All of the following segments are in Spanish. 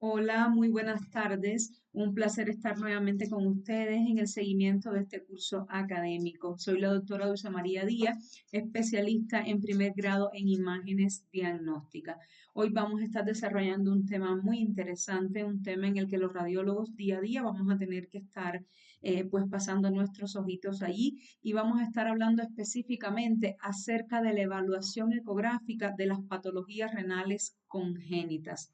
Hola, muy buenas tardes. Un placer estar nuevamente con ustedes en el seguimiento de este curso académico. Soy la doctora Dulce María Díaz, especialista en primer grado en imágenes diagnósticas. Hoy vamos a estar desarrollando un tema muy interesante, un tema en el que los radiólogos día a día vamos a tener que estar pues pasando nuestros ojitos allí y vamos a estar hablando específicamente acerca de la evaluación ecográfica de las patologías renales congénitas.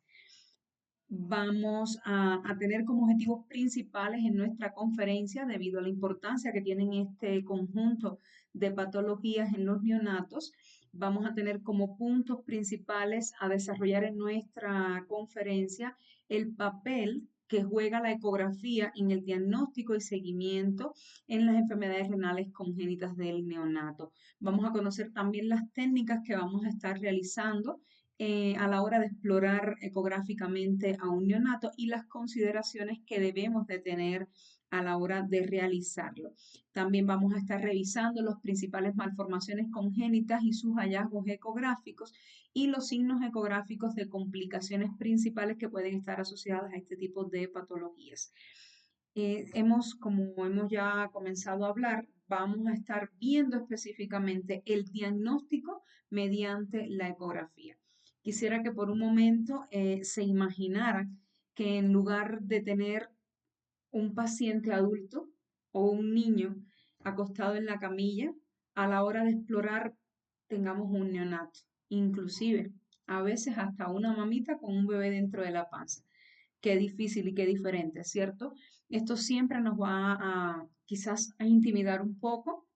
Vamos a tener como objetivos principales en nuestra conferencia, debido a la importancia que tienen este conjunto de patologías en los neonatos, vamos a tener como puntos principales a desarrollar en nuestra conferencia el papel que juega la ecografía en el diagnóstico y seguimiento en las enfermedades renales congénitas del neonato. Vamos a conocer también las técnicas que vamos a estar realizando a la hora de explorar ecográficamente a un neonato y las consideraciones que debemos de tener a la hora de realizarlo. También vamos a estar revisando las principales malformaciones congénitas y sus hallazgos ecográficos y los signos ecográficos de complicaciones principales que pueden estar asociadas a este tipo de patologías. Como hemos ya comenzado a hablar, vamos a estar viendo específicamente el diagnóstico mediante la ecografía. Quisiera que por un momento se imaginaran que en lugar de tener un paciente adulto o un niño acostado en la camilla, a la hora de explorar tengamos un neonato, inclusive a veces hasta una mamita con un bebé dentro de la panza. Qué difícil y qué diferente, ¿cierto? Esto siempre nos va a quizás a intimidar un poco,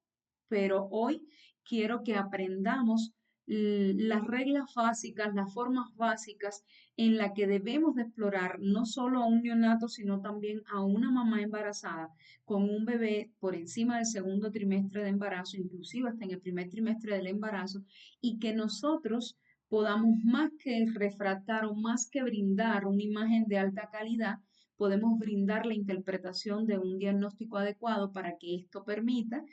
pero hoy quiero que aprendamos las reglas básicas, las formas básicas en las que debemos de explorar no solo a un neonato, sino también a una mamá embarazada con un bebé por encima del segundo trimestre de embarazo, inclusive hasta en el primer trimestre del embarazo, y que nosotros podamos más que refractar o más que brindar una imagen de alta calidad, podemos brindar la interpretación de un diagnóstico adecuado para que esto permita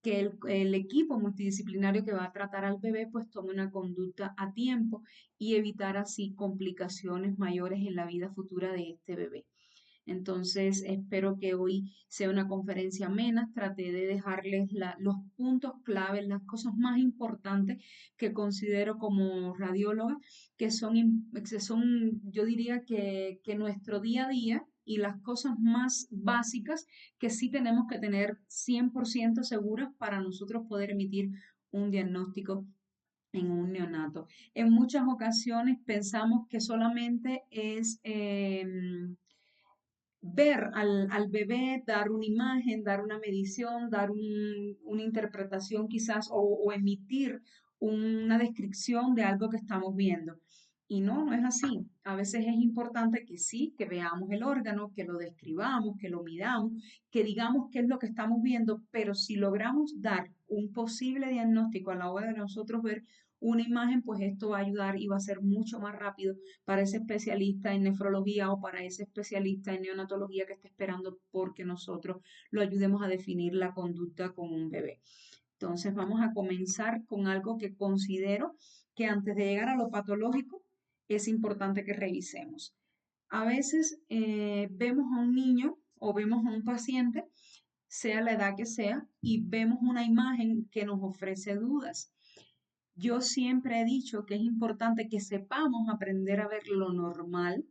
que el equipo multidisciplinario que va a tratar al bebé pues tome una conducta a tiempo y evitar así complicaciones mayores en la vida futura de este bebé. Entonces, espero que hoy sea una conferencia amena. Traté de dejarles los puntos claves, las cosas más importantes que considero como radióloga, que son yo diría que nuestro día a día y las cosas más básicas que sí tenemos que tener 100% seguras para nosotros poder emitir un diagnóstico en un neonato. En muchas ocasiones pensamos que solamente es ver al bebé, dar una imagen, dar una medición, dar una interpretación quizás o emitir una descripción de algo que estamos viendo. Y no, no es así. A veces es importante que sí, que veamos el órgano, que lo describamos, que lo midamos, que digamos qué es lo que estamos viendo, pero si logramos dar un posible diagnóstico a la hora de nosotros ver una imagen, pues esto va a ayudar y va a ser mucho más rápido para ese especialista en nefrología o para ese especialista en neonatología que está esperando porque nosotros lo ayudemos a definir la conducta con un bebé. Entonces vamos a comenzar con algo que considero que antes de llegar a lo patológico es importante que revisemos. A veces vemos a un niño o vemos a un paciente, sea la edad que sea, y vemos una imagen que nos ofrece dudas. Yo siempre he dicho que es importante que sepamos aprender a ver lo normal,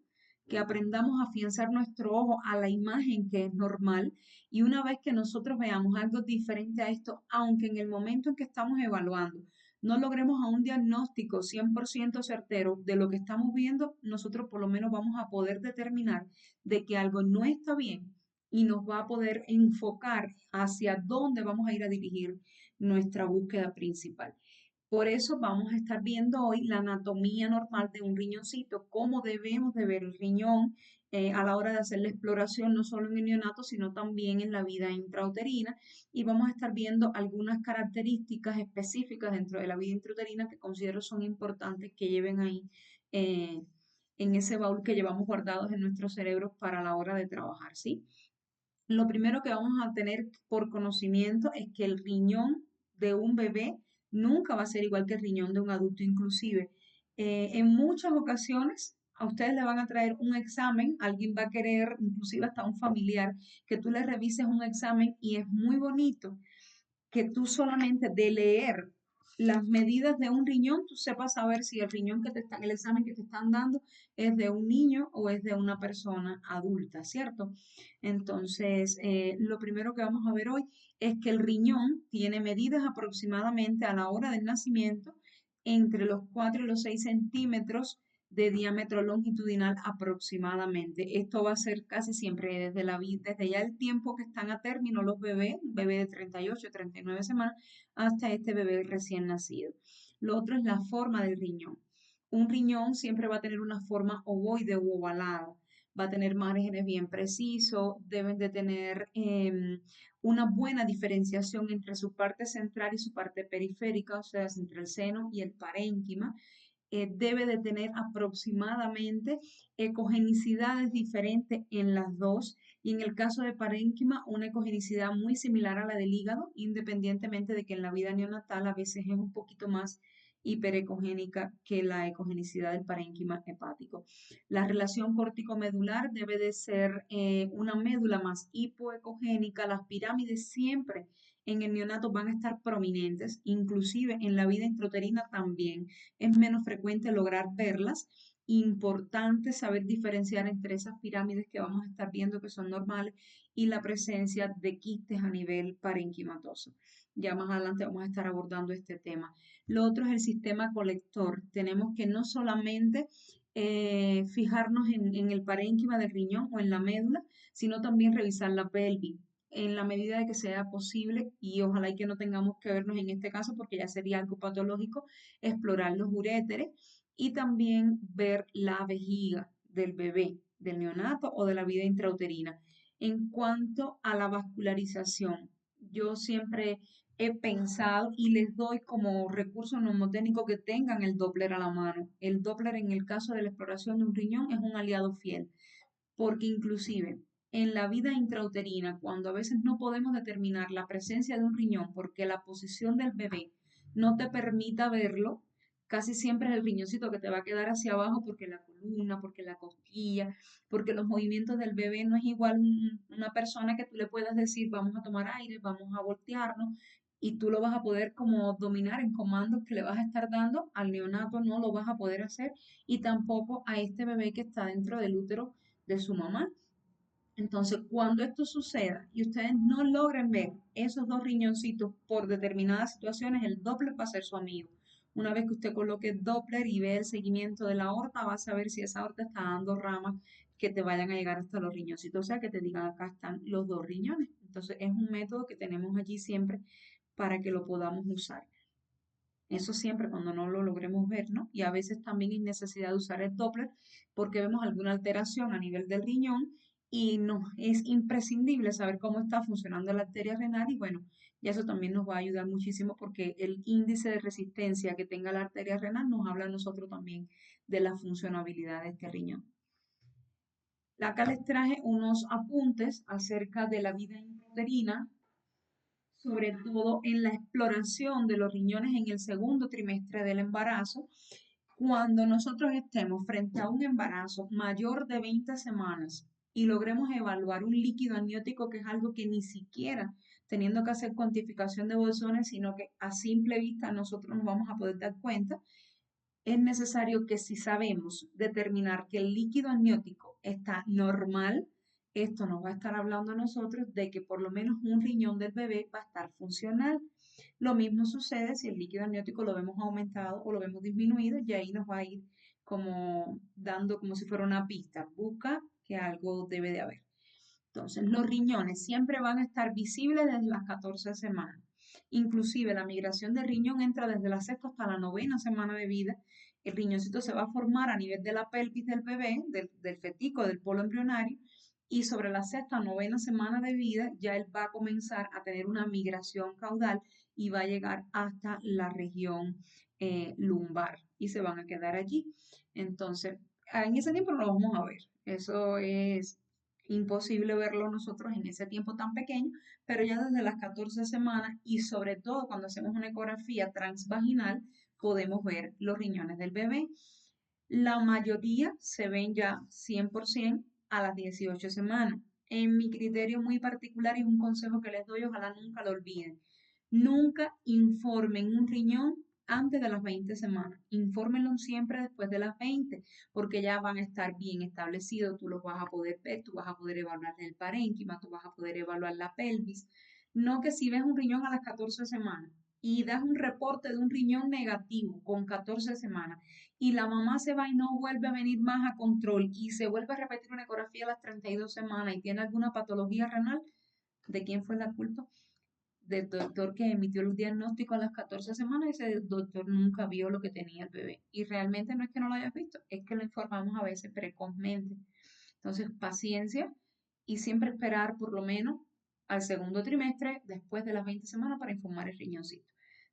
que aprendamos a afianzar nuestro ojo a la imagen que es normal y una vez que nosotros veamos algo diferente a esto, aunque en el momento en que estamos evaluando no logremos a un diagnóstico 100% certero de lo que estamos viendo, nosotros por lo menos vamos a poder determinar de que algo no está bien y nos va a poder enfocar hacia dónde vamos a ir a dirigir nuestra búsqueda principal. Por eso vamos a estar viendo hoy la anatomía normal de un riñoncito, cómo debemos de ver el riñón a la hora de hacer la exploración, no solo en el neonato, sino también en la vida intrauterina. Y vamos a estar viendo algunas características específicas dentro de la vida intrauterina que considero son importantes que lleven ahí eh, en ese baúl que llevamos guardados en nuestros cerebros para la hora de trabajar, ¿sí? Lo primero que vamos a tener por conocimiento es que el riñón de un bebé nunca va a ser igual que el riñón de un adulto, inclusive. En muchas ocasiones A ustedes le van a traer un examen, alguien va a querer, inclusive hasta un familiar, que tú le revises un examen y es muy bonito que tú solamente de leer las medidas de un riñón, tú sepas saber si el riñón que te está, el examen que te están dando es de un niño o es de una persona adulta, ¿cierto? Entonces, lo primero que vamos a ver hoy es que el riñón tiene medidas aproximadamente a la hora del nacimiento entre los 4 y los 6 centímetros de diámetro longitudinal aproximadamente. Esto va a ser casi siempre desde desde ya el tiempo que están a término los bebés, un bebé de 38, 39 semanas, hasta este bebé recién nacido. Lo otro es la forma del riñón. Un riñón siempre va a tener una forma ovoide o ovalada, va a tener márgenes bien precisos, deben de tener una buena diferenciación entre su parte central y su parte periférica, o sea, entre el seno y el parénquima. Debe de tener aproximadamente ecogenicidades diferentes en las dos y en el caso de parénquima una ecogenicidad muy similar a la del hígado, independientemente de que en la vida neonatal a veces es un poquito más hiperecogénica que la ecogenicidad del parénquima hepático. La relación córtico-medular debe de ser una médula más hipoecogénica. Las pirámides siempre en el neonato van a estar prominentes, inclusive en la vida intrauterina también es menos frecuente lograr verlas. Importante saber diferenciar entre esas pirámides que vamos a estar viendo que son normales y la presencia de quistes a nivel parenquimatoso. Ya más adelante vamos a estar abordando este tema. Lo otro es el sistema colector. Tenemos que no solamente fijarnos en el parénquima del riñón o en la médula, sino también revisar la pelvis en la medida de que sea posible y ojalá y que no tengamos que vernos en este caso porque ya sería algo patológico, explorar los uréteres y también ver la vejiga del bebé, del neonato o de la vida intrauterina. En cuanto a la vascularización, yo siempre he pensado y les doy como recurso mnemotécnico que tengan el Doppler a la mano. El Doppler en el caso de la exploración de un riñón es un aliado fiel porque inclusive en la vida intrauterina, cuando a veces no podemos determinar la presencia de un riñón porque la posición del bebé no te permita verlo, casi siempre es el riñoncito que te va a quedar hacia abajo porque la columna, porque la costilla, porque los movimientos del bebé no es igual una persona que tú le puedas decir vamos a tomar aire, vamos a voltearnos y tú lo vas a poder como dominar en comandos que le vas a estar dando, al neonato no lo vas a poder hacer y tampoco a este bebé que está dentro del útero de su mamá. Entonces, cuando esto suceda y ustedes no logren ver esos dos riñoncitos por determinadas situaciones, el Doppler va a ser su amigo. Una vez que usted coloque el Doppler y ve el seguimiento de la aorta, va a saber si esa aorta está dando ramas que te vayan a llegar hasta los riñoncitos, o sea, que te digan acá están los dos riñones. Entonces, es un método que tenemos allí siempre para que lo podamos usar. Eso siempre cuando no lo logremos ver, ¿no? Y a veces también hay necesidad de usar el Doppler porque vemos alguna alteración a nivel del riñón y nos es imprescindible saber cómo está funcionando la arteria renal y bueno, y eso también nos va a ayudar muchísimo porque el índice de resistencia que tenga la arteria renal nos habla a nosotros también de la funcionabilidad de este riñón. Acá les traje unos apuntes acerca de la vida intrauterina sobre todo en la exploración de los riñones en el segundo trimestre del embarazo, cuando nosotros estemos frente a un embarazo mayor de 20 semanas y logremos evaluar un líquido amniótico, que es algo que ni siquiera teniendo que hacer cuantificación de bolsones, sino que a simple vista nosotros nos vamos a poder dar cuenta, es necesario que si sabemos determinar que el líquido amniótico está normal, esto nos va a estar hablando a nosotros de que por lo menos un riñón del bebé va a estar funcional. Lo mismo sucede si el líquido amniótico lo vemos aumentado o lo vemos disminuido, y ahí nos va a ir como dando como si fuera una pista. Busca que algo debe de haber. Entonces, los riñones siempre van a estar visibles desde las 14 semanas. Inclusive la migración del riñón entra desde la sexta hasta la novena semana de vida. El riñoncito se va a formar a nivel de la pelvis del bebé, del fetico, del polo embrionario, y sobre la sexta o novena semana de vida ya él va a comenzar a tener una migración caudal y va a llegar hasta la región lumbar y se van a quedar allí. Entonces, en ese tiempo no lo vamos a ver. Eso es imposible verlo nosotros en ese tiempo tan pequeño, pero ya desde las 14 semanas y sobre todo cuando hacemos una ecografía transvaginal podemos ver los riñones del bebé. La mayoría se ven ya 100% a las 18 semanas. En mi criterio muy particular y un consejo que les doy, ojalá nunca lo olviden. Nunca informen un riñón antes de las 20 semanas. Infórmenlo siempre después de las 20, porque ya van a estar bien establecidos. Tú los vas a poder ver, tú vas a poder evaluar el parénquima, tú vas a poder evaluar la pelvis. No que si ves un riñón a las 14 semanas y das un reporte de un riñón negativo con 14 semanas y la mamá se va y no vuelve a venir más a control y se vuelve a repetir una ecografía a las 32 semanas y tiene alguna patología renal, ¿de quién fue la culpa? Del doctor que emitió el diagnóstico a las 14 semanas y ese doctor nunca vio lo que tenía el bebé. Y realmente no es que no lo hayas visto, es que lo informamos a veces precozmente. Entonces, paciencia y siempre esperar por lo menos al segundo trimestre después de las 20 semanas para informar el riñoncito.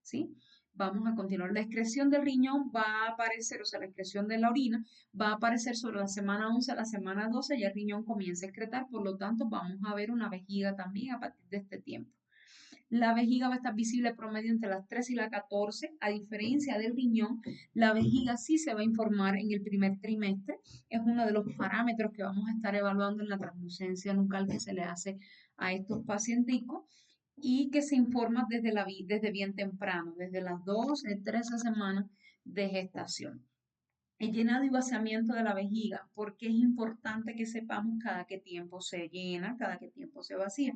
¿Sí? Vamos a continuar. La excreción del riñón va a aparecer, o sea, la excreción de la orina va a aparecer sobre la semana 11 a la semana 12 y el riñón comienza a excretar, por lo tanto vamos a ver una vejiga también a partir de este tiempo. La vejiga va a estar visible promedio entre las 3 y las 14. A diferencia del riñón, la vejiga sí se va a informar en el primer trimestre. Es uno de los parámetros que vamos a estar evaluando en la translucencia nucal que se le hace a estos pacienticos y que se informa desde bien temprano, desde las 12, 13 semanas de gestación. El llenado y vaciamiento de la vejiga, porque es importante que sepamos cada qué tiempo se llena, cada qué tiempo se vacía,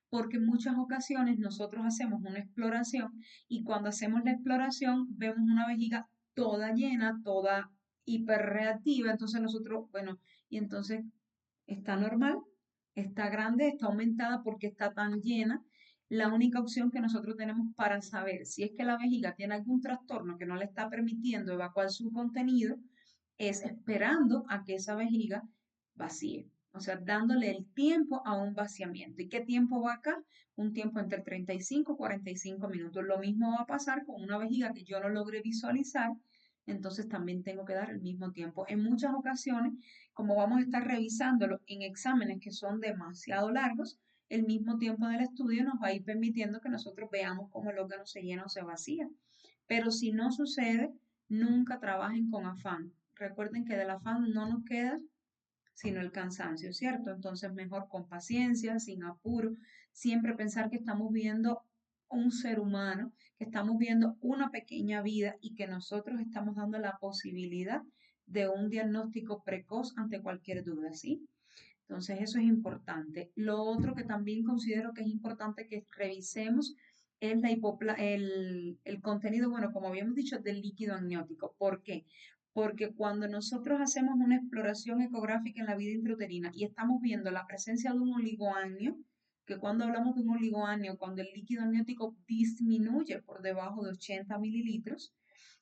porque en muchas ocasiones nosotros hacemos una exploración y cuando hacemos la exploración vemos una vejiga toda llena, toda hiperreactiva, entonces nosotros, bueno, y entonces está normal, está grande, está aumentada porque está tan llena. La única opción que nosotros tenemos para saber si es que la vejiga tiene algún trastorno que no le está permitiendo evacuar su contenido es esperando a que esa vejiga vacíe. O sea, dándole el tiempo a un vaciamiento. ¿Y qué tiempo va acá? Un tiempo entre 35 y 45 minutos. Lo mismo va a pasar con una vejiga que yo no logré visualizar, entonces también tengo que dar el mismo tiempo. En muchas ocasiones, como vamos a estar revisándolo en exámenes que son demasiado largos, el mismo tiempo del estudio nos va a ir permitiendo que nosotros veamos cómo el órgano se llena o se vacía. Pero si no sucede, nunca trabajen con afán. Recuerden que del afán no nos queda sino el cansancio, ¿cierto? Entonces mejor con paciencia, sin apuro, siempre pensar que estamos viendo un ser humano, que estamos viendo una pequeña vida y que nosotros estamos dando la posibilidad de un diagnóstico precoz ante cualquier duda, ¿sí? Entonces eso es importante. Lo otro que también considero que es importante que revisemos es el contenido, bueno, como habíamos dicho, del líquido amniótico. ¿Por qué? Porque cuando nosotros hacemos una exploración ecográfica en la vida intrauterina y estamos viendo la presencia de un oligoamnio, que cuando hablamos de un oligoamnio, cuando el líquido amniótico disminuye por debajo de 80 mililitros,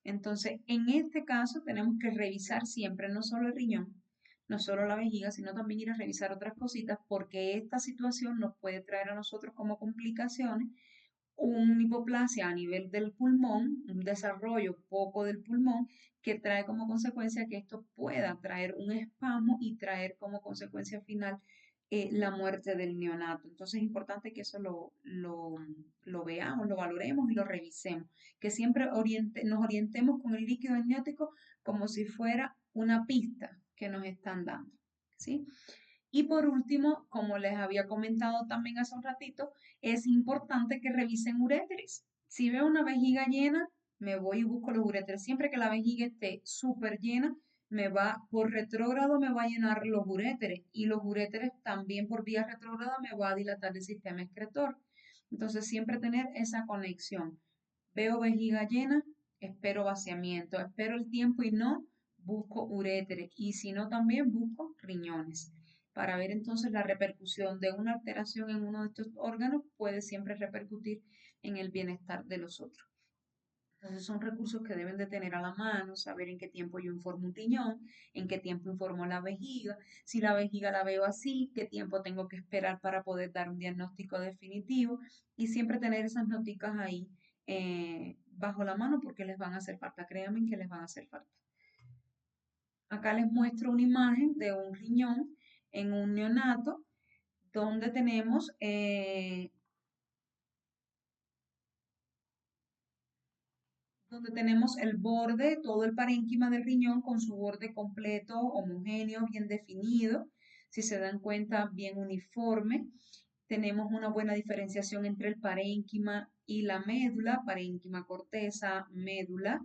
entonces en este caso tenemos que revisar siempre no solo el riñón, no solo la vejiga, sino también ir a revisar otras cositas, porque esta situación nos puede traer a nosotros como complicaciones una hipoplasia a nivel del pulmón, un desarrollo poco del pulmón, que trae como consecuencia que esto pueda traer un espasmo y traer como consecuencia final la muerte del neonato. Entonces es importante que eso lo veamos, lo valoremos y lo revisemos, que siempre nos orientemos con el líquido amniótico como si fuera una pista que nos están dando, ¿sí? Y por último, como les había comentado también hace un ratito, es importante que revisen uréteres. Si veo una vejiga llena, me voy y busco los uréteres. Siempre que la vejiga esté súper llena, por retrógrado me va a llenar los uréteres y los uréteres también por vía retrógrada me va a dilatar el sistema excretor. Entonces siempre tener esa conexión. Veo vejiga llena, espero vaciamiento, espero el tiempo y no busco uréteres y si no también busco riñones para ver entonces la repercusión de una alteración en uno de estos órganos puede siempre repercutir en el bienestar de los otros. Entonces son recursos que deben de tener a la mano, saber en qué tiempo yo informo un riñón, en qué tiempo informo la vejiga, si la vejiga la veo así, qué tiempo tengo que esperar para poder dar un diagnóstico definitivo y siempre tener esas noticas ahí bajo la mano porque les van a hacer falta, créanme que les van a hacer falta. Acá les muestro una imagen de un riñón en un neonato donde tenemos donde tenemos el borde, todo el parénquima del riñón con su borde completo, homogéneo, bien definido, si se dan cuenta, bien uniforme. Tenemos una buena diferenciación entre el parénquima y la médula, parénquima, corteza, médula.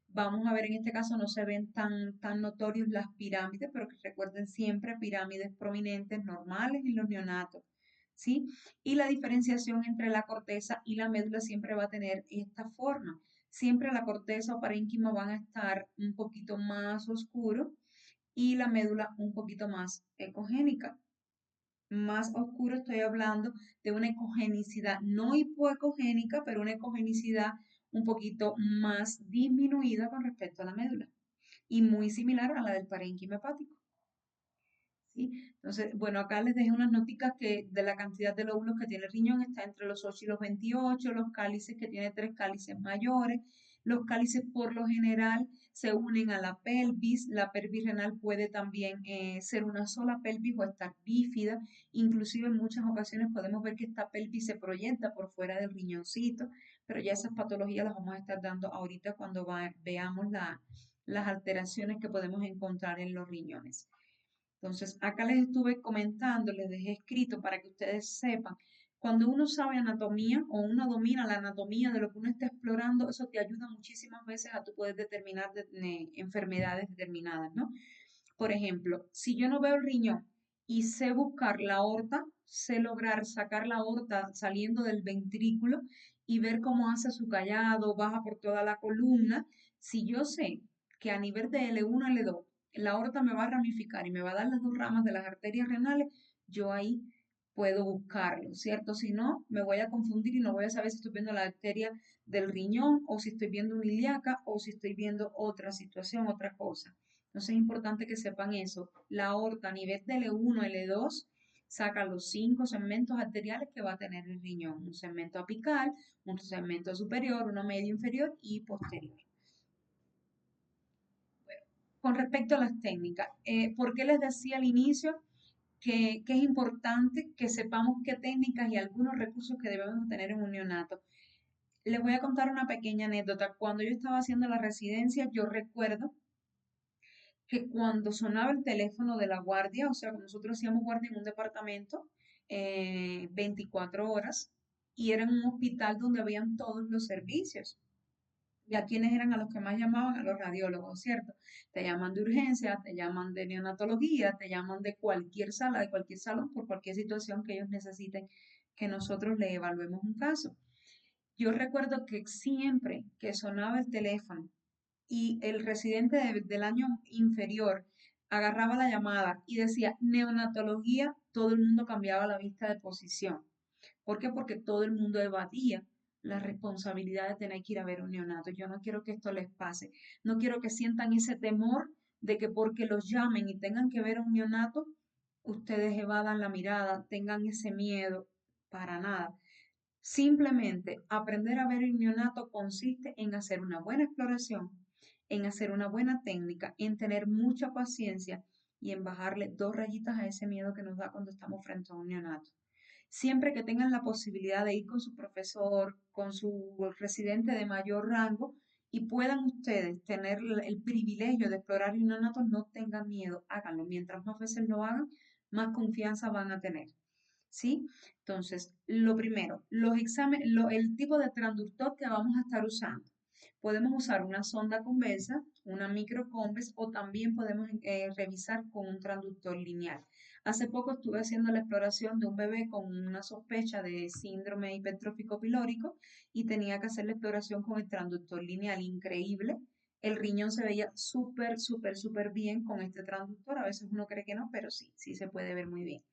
Vamos a ver, en este caso no se ven tan notorios las pirámides, pero que recuerden siempre pirámides prominentes normales en los neonatos, ¿sí? Y la diferenciación entre la corteza y la médula siempre va a tener esta forma. Siempre la corteza o parénquima van a estar un poquito más oscuro y la médula un poquito más ecogénica. Más oscuro estoy hablando de una ecogenicidad no hipoecogénica, pero una ecogenicidad un poquito más disminuida con respecto a la médula y muy similar a la del parénquima hepático. ¿Sí? Entonces, bueno, acá les dejé unas noticas que de la cantidad de lóbulos que tiene el riñón está entre los 8 y los 28, los cálices que tiene 3 cálices mayores. Los cálices por lo general se unen a la pelvis renal puede también ser una sola pelvis o estar bífida, inclusive en muchas ocasiones podemos ver que esta pelvis se proyecta por fuera del riñoncito, pero ya esas patologías las vamos a estar dando ahorita cuando veamos las alteraciones que podemos encontrar en los riñones. Entonces, acá les estuve comentando, les dejé escrito para que ustedes sepan, cuando uno sabe anatomía o uno domina la anatomía de lo que uno está explorando, eso te ayuda muchísimas veces a tú poder determinar enfermedades determinadas, ¿no? Por ejemplo, si yo no veo el riñón y sé buscar la aorta, sé lograr sacar la aorta saliendo del ventrículo y ver cómo hace su callado, baja por toda la columna, si yo sé que a nivel de L1 a L2 la aorta me va a ramificar y me va a dar las dos ramas de las arterias renales, yo ahí puedo buscarlo, ¿cierto? Si no, me voy a confundir y no voy a saber si estoy viendo la arteria del riñón o si estoy viendo una ilíaca o si estoy viendo otra situación, otra cosa. Entonces es importante que sepan eso. La aorta a nivel de L1, L2 saca los 5 segmentos arteriales que va a tener el riñón. Un segmento apical, un segmento superior, uno medio inferior y posterior. Con respecto a las técnicas, ¿por qué les decía al inicio que es importante que sepamos qué técnicas y algunos recursos que debemos tener en un neonato? Les voy a contar una pequeña anécdota. Cuando yo estaba haciendo la residencia, yo recuerdo que cuando sonaba el teléfono de la guardia, o sea, nosotros hacíamos guardia en un departamento 24 horas y era en un hospital donde habían todos los servicios. ¿Y a quiénes eran a los que más llamaban? A los radiólogos, ¿cierto? Te llaman de urgencia, te llaman de neonatología, te llaman de cualquier sala, de cualquier salón, por cualquier situación que ellos necesiten que nosotros le evaluemos un caso. Yo recuerdo que siempre que sonaba el teléfono y el residente del año inferior agarraba la llamada y decía neonatología, todo el mundo cambiaba la vista de posición. ¿Por qué? Porque todo el mundo evadía la responsabilidad de tener que ir a ver un neonato. Yo no quiero que esto les pase. No quiero que sientan ese temor de que porque los llamen y tengan que ver a un neonato, ustedes evadan la mirada, tengan ese miedo. Para nada. Simplemente aprender a ver el neonato consiste en hacer una buena exploración, en hacer una buena técnica, en tener mucha paciencia y en bajarle 2 rayitas a ese miedo que nos da cuando estamos frente a un neonato. Siempre que tengan la posibilidad de ir con su profesor, con su residente de mayor rango y puedan ustedes tener el privilegio de explorar el neonato, no tengan miedo, háganlo. Mientras más veces lo hagan, más confianza van a tener. ¿Sí? Entonces, lo primero, los exámenes, el tipo de transductor que vamos a estar usando. Podemos usar una sonda convexa, una microconvex o también podemos revisar con un transductor lineal. Hace poco estuve haciendo la exploración de un bebé con una sospecha de síndrome hipertrófico pilórico y tenía que hacer la exploración con el transductor lineal. Increíble. El riñón se veía súper, súper, súper bien con este transductor. A veces uno cree que no, pero sí, sí se puede ver muy bien.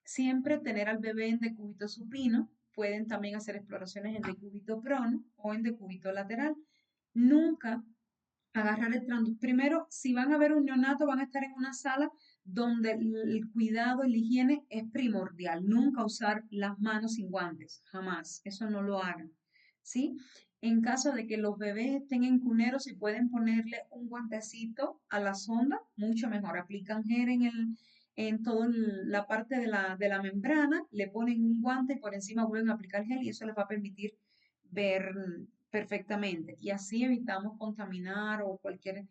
Siempre tener al bebé en decúbito supino. Pueden también hacer exploraciones en decúbito prono o en decúbito lateral. Nunca agarrar el transductor. Primero, si van a ver un neonato, van a estar en una sala donde el cuidado y la higiene es primordial. Nunca usar las manos sin guantes, jamás. Eso no lo hagan. ¿Sí? En caso de que los bebés estén en cuneros, si pueden ponerle un guantecito a la sonda, mucho mejor. Aplican gel en toda la parte de la membrana, le ponen un guante y por encima vuelven a aplicar gel y eso les va a permitir ver perfectamente. Y así evitamos contaminar o cualquier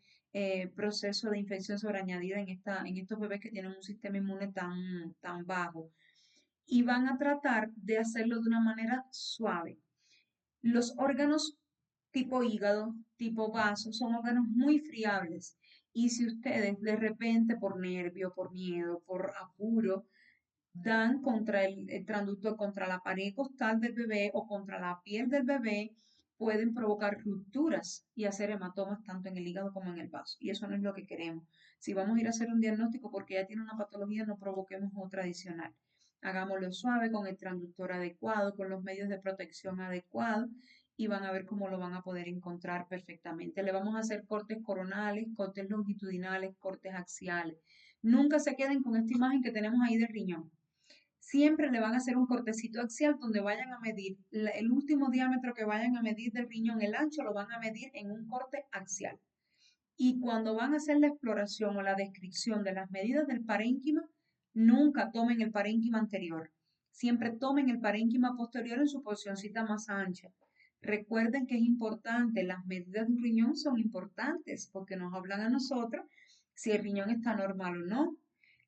proceso de infección sobreañadida en estos bebés que tienen un sistema inmune tan bajo. Y van a tratar de hacerlo de una manera suave. Los órganos tipo hígado, tipo vaso, son órganos muy friables. Y si ustedes de repente por nervio, por miedo, por apuro, dan contra el transducto, contra la pared costal del bebé o contra la piel del bebé, pueden provocar rupturas y hacer hematomas tanto en el hígado como en el vaso. Y eso no es lo que queremos. Si vamos a ir a hacer un diagnóstico porque ya tiene una patología, no provoquemos otra adicional. Hagámoslo suave, con el transductor adecuado, con los medios de protección adecuados y van a ver cómo lo van a poder encontrar perfectamente. Le vamos a hacer cortes coronales, cortes longitudinales, cortes axiales. Nunca se queden con esta imagen que tenemos ahí del riñón. Siempre le van a hacer un cortecito axial donde vayan a medir el último diámetro que vayan a medir del riñón, el ancho, lo van a medir en un corte axial. Y cuando van a hacer la exploración o la descripción de las medidas del parénquima, nunca tomen el parénquima anterior. Siempre tomen el parénquima posterior en su porcioncita más ancha. Recuerden que es importante, las medidas de un riñón son importantes porque nos hablan a nosotros si el riñón está normal o no.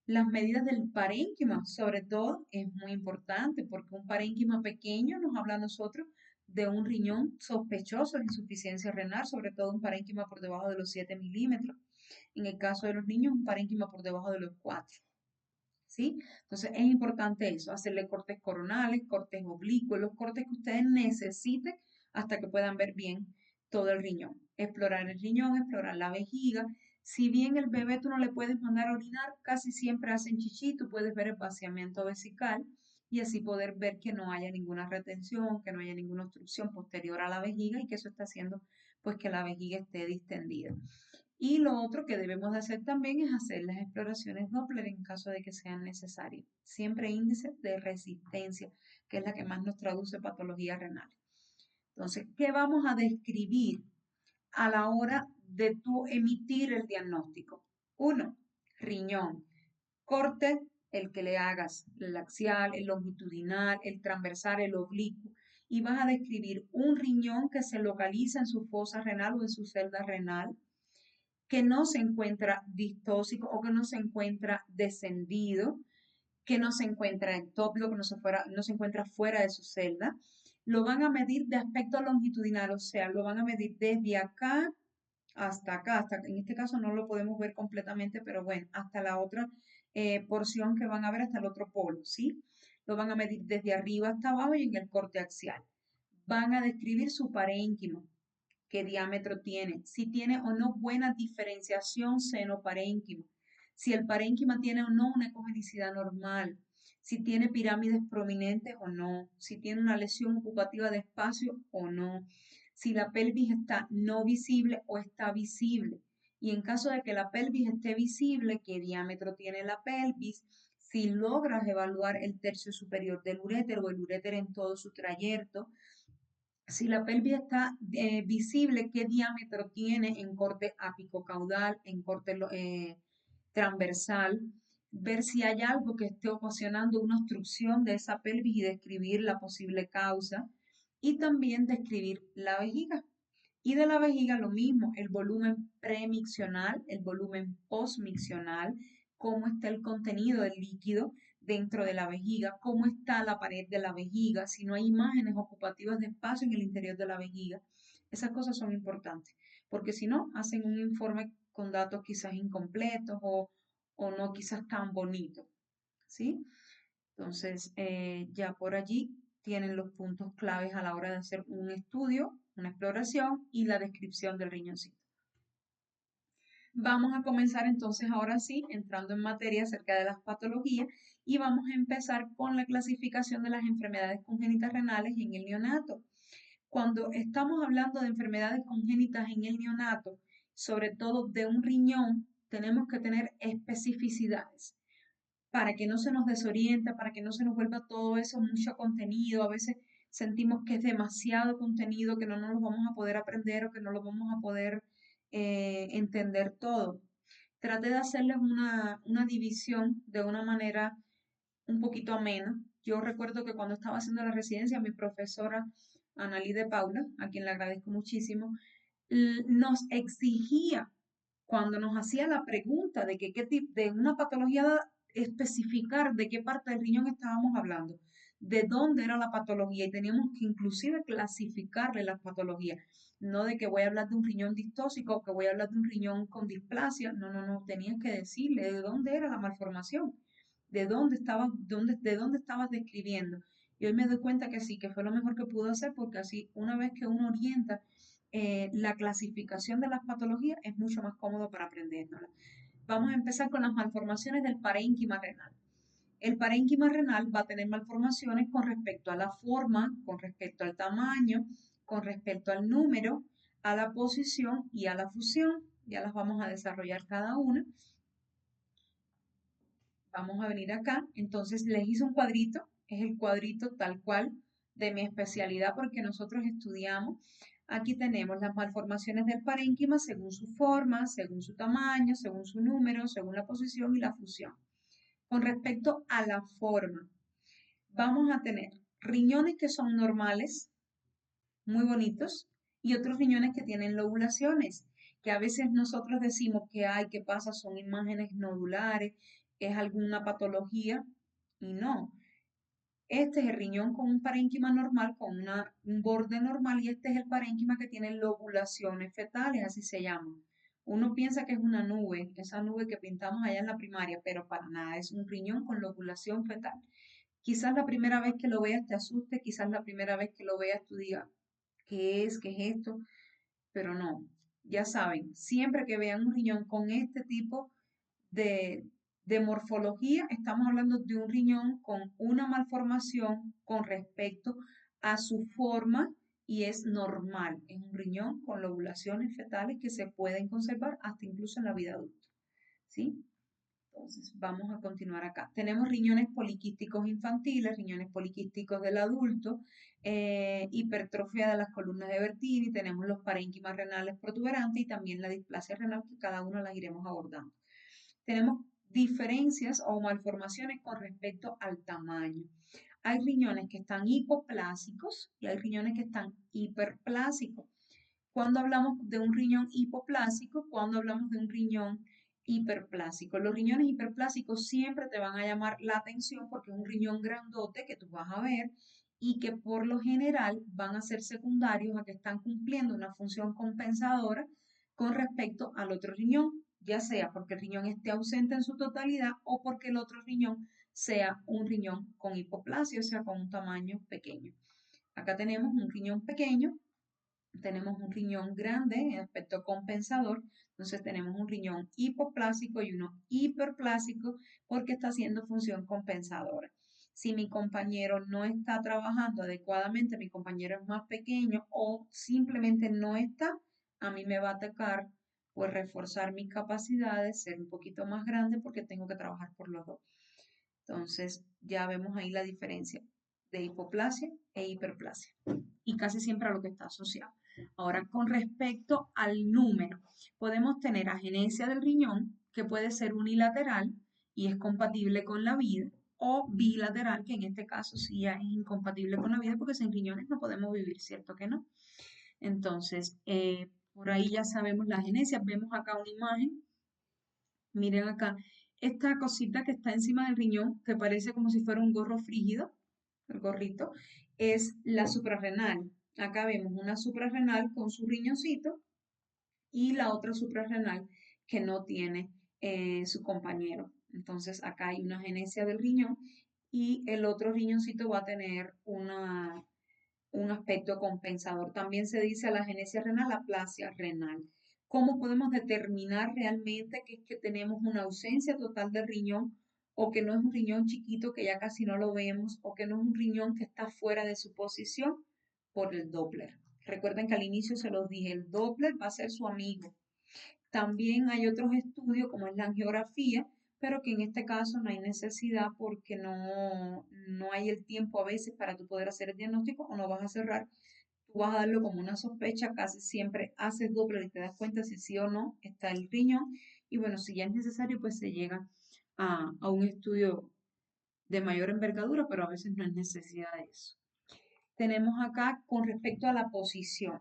Las medidas del parénquima, sobre todo, es muy importante porque un parénquima pequeño nos habla a nosotros de un riñón sospechoso de insuficiencia renal, sobre todo un parénquima por debajo de los 7 milímetros. En el caso de los niños, un parénquima por debajo de los 4. ¿Sí? Entonces es importante eso, hacerle cortes coronales, cortes oblicuos, los cortes que ustedes necesiten hasta que puedan ver bien todo el riñón. Explorar el riñón, explorar la vejiga. Si bien el bebé tú no le puedes mandar a orinar, casi siempre hacen chichi, tú puedes ver el vaciamiento vesical y así poder ver que no haya ninguna retención, que no haya ninguna obstrucción posterior a la vejiga y que eso está haciendo pues que la vejiga esté distendida. Y lo otro que debemos de hacer también es hacer las exploraciones Doppler en caso de que sean necesarias. Siempre índice de resistencia, que es la que más nos traduce patología renal. Entonces, ¿qué vamos a describir a la hora de tú emitir el diagnóstico? Uno, riñón. Corte, el que le hagas, el axial, el longitudinal, el transversal, el oblicuo. Y vas a describir un riñón que se localiza en su fosa renal o en su celda renal, que no se encuentra distóxico o que no se encuentra descendido, que no se encuentra ectópico, que no se encuentra fuera de su celda. Lo van a medir de aspecto longitudinal, o sea, lo van a medir desde acá hasta acá, hasta en este caso no lo podemos ver completamente, pero bueno, hasta la otra porción que van a ver, hasta el otro polo, ¿sí? Lo van a medir desde arriba hasta abajo y en el corte axial. Van a describir su parénquima, qué diámetro tiene, si tiene o no buena diferenciación seno-parénquima, si el parénquima tiene o no una ecogenicidad normal, si tiene pirámides prominentes o no, si tiene una lesión ocupativa de espacio o no, si la pelvis está no visible o está visible. Y en caso de que la pelvis esté visible, qué diámetro tiene la pelvis, si logras evaluar el tercio superior del urétero o el urétero en todo su trayecto, si la pelvis está visible, qué diámetro tiene en corte apicocaudal, en corte transversal, ver si hay algo que esté ocasionando una obstrucción de esa pelvis y describir la posible causa y también describir la vejiga. Y de la vejiga lo mismo, el volumen premiccional, el volumen postmiccional, cómo está el contenido del líquido dentro de la vejiga, cómo está la pared de la vejiga, si no hay imágenes ocupativas de espacio en el interior de la vejiga. Esas cosas son importantes, porque si no, hacen un informe con datos quizás incompletos o no quizás tan bonitos, ¿sí? Entonces, ya por allí tienen los puntos claves a la hora de hacer un estudio, una exploración y la descripción del riñoncito. Vamos a comenzar entonces ahora sí, entrando en materia acerca de las patologías y vamos a empezar con la clasificación de las enfermedades congénitas renales en el neonato. Cuando estamos hablando de enfermedades congénitas en el neonato, sobre todo de un riñón, tenemos que tener especificidades para que no se nos desoriente, para que no se nos vuelva todo eso mucho contenido. A veces sentimos que es demasiado contenido, que no nos lo vamos a poder aprender o que no lo vamos a poder entender todo. Trate de hacerles una división de una manera un poquito amena. Yo recuerdo que cuando estaba haciendo la residencia, mi profesora Analí de Paula, a quien le agradezco muchísimo, nos exigía cuando nos hacía la pregunta de que qué tipo de una patología especificar de qué parte del riñón estábamos hablando, de dónde era la patología y teníamos que inclusive clasificarle las patologías, no de que voy a hablar de un riñón distóxico o que voy a hablar de un riñón con displasia, no, no, no, tenías que decirle de dónde era la malformación, de dónde estabas describiendo. Y hoy me doy cuenta que sí, que fue lo mejor que pudo hacer porque así una vez que uno orienta la clasificación de las patologías es mucho más cómodo para aprendérnosla. Vamos a empezar con las malformaciones del parénquima renal. El parénquima renal va a tener malformaciones con respecto a la forma, con respecto al tamaño, con respecto al número, a la posición y a la fusión. Ya las vamos a desarrollar cada una. Vamos a venir acá. Entonces les hice un cuadrito. Es el cuadrito tal cual de mi especialidad porque nosotros estudiamos. Aquí tenemos las malformaciones del parénquima según su forma, según su tamaño, según su número, según la posición y la fusión. Con respecto a la forma, vamos a tener riñones que son normales, muy bonitos, y otros riñones que tienen lobulaciones, que a veces nosotros decimos que hay, ¿qué pasa? Son imágenes nodulares, es alguna patología, y no. Este es el riñón con un parénquima normal, con un borde normal, y este es el parénquima que tiene lobulaciones fetales, así se llama. Uno piensa que es una nube, esa nube que pintamos allá en la primaria, pero para nada, es un riñón con lobulación fetal. Quizás la primera vez que lo veas te asuste, quizás la primera vez que lo veas tú digas, ¿qué es? ¿Qué es esto? Pero no, ya saben, siempre que vean un riñón con este tipo de, de morfología, estamos hablando de un riñón con una malformación con respecto a su forma y es normal. Es un riñón con lobulaciones fetales que se pueden conservar hasta incluso en la vida adulta. ¿Sí? Entonces, vamos a continuar acá. Tenemos riñones poliquísticos infantiles, riñones poliquísticos del adulto, hipertrofia de las columnas de Bertini, tenemos los parénquimas renales protuberantes y también la displasia renal, que cada una las iremos abordando. Tenemos diferencias o malformaciones con respecto al tamaño. Hay riñones que están hipoplásicos y hay riñones que están hiperplásicos. Cuando hablamos de un riñón hipoplásico, cuando hablamos de un riñón hiperplásico. Los riñones hiperplásicos siempre te van a llamar la atención porque es un riñón grandote que tú vas a ver y que por lo general van a ser secundarios a que están cumpliendo una función compensadora con respecto al otro riñón, ya sea porque el riñón esté ausente en su totalidad o porque el otro riñón sea un riñón con hipoplasia, o sea, con un tamaño pequeño. Acá tenemos un riñón pequeño, tenemos un riñón grande en aspecto compensador, entonces tenemos un riñón hipoplásico y uno hiperplásico porque está haciendo función compensadora. Si mi compañero no está trabajando adecuadamente, mi compañero es más pequeño o simplemente no está, a mí me va a atacar pues reforzar mis capacidades, ser un poquito más grande porque tengo que trabajar por los dos. Entonces ya vemos ahí la diferencia de hipoplasia e hiperplasia y casi siempre a lo que está asociado. Ahora, con respecto al número, podemos tener agenesia del riñón, que puede ser unilateral y es compatible con la vida, o bilateral, que en este caso sí ya es incompatible con la vida, porque sin riñones no podemos vivir, ¿cierto que no? Entonces, por ahí ya sabemos la agenesia. Vemos acá una imagen, miren acá, esta cosita que está encima del riñón, que parece como si fuera un gorro frígido, el gorrito, es la suprarrenal. Acá vemos una suprarrenal con su riñoncito y la otra suprarrenal que no tiene su compañero. Entonces acá hay una agenesia del riñón y el otro riñoncito va a tener un aspecto compensador. También se dice a la agenesia renal, aplasia renal. ¿Cómo podemos determinar realmente que es que tenemos una ausencia total de riñón o que no es un riñón chiquito que ya casi no lo vemos o que no es un riñón que está fuera de su posición? Por el Doppler. Recuerden que al inicio se los dije, el Doppler va a ser su amigo. También hay otros estudios como es la angiografía, pero que en este caso no hay necesidad porque no hay el tiempo a veces para tú poder hacer el diagnóstico o no vas a cerrar. Tú vas a darlo como una sospecha, casi siempre haces Doppler y te das cuenta si sí o no está el riñón. Y bueno, si ya es necesario, pues se llega a un estudio de mayor envergadura, pero a veces no es necesidad de eso. Tenemos acá con respecto a la posición.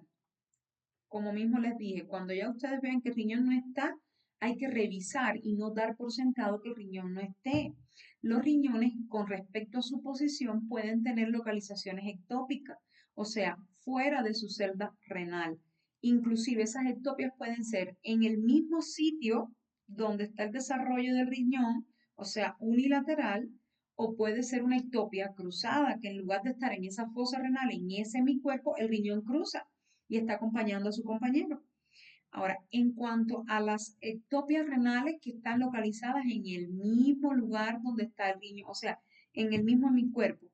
Como mismo les dije, cuando ya ustedes vean que el riñón no está, hay que revisar y no dar por sentado que el riñón no esté. Los riñones, con respecto a su posición, pueden tener localizaciones ectópicas, o sea, fuera de su celda renal. Inclusive esas ectopias pueden ser en el mismo sitio donde está el desarrollo del riñón, o sea, unilateral, o puede ser una ectopia cruzada, que en lugar de estar en esa fosa renal, en ese hemicuerpo, el riñón cruza y está acompañando a su compañero. Ahora, en cuanto a las ectopias renales que están localizadas en el mismo lugar donde está el riñón, o sea, en el mismo hemicuerpo,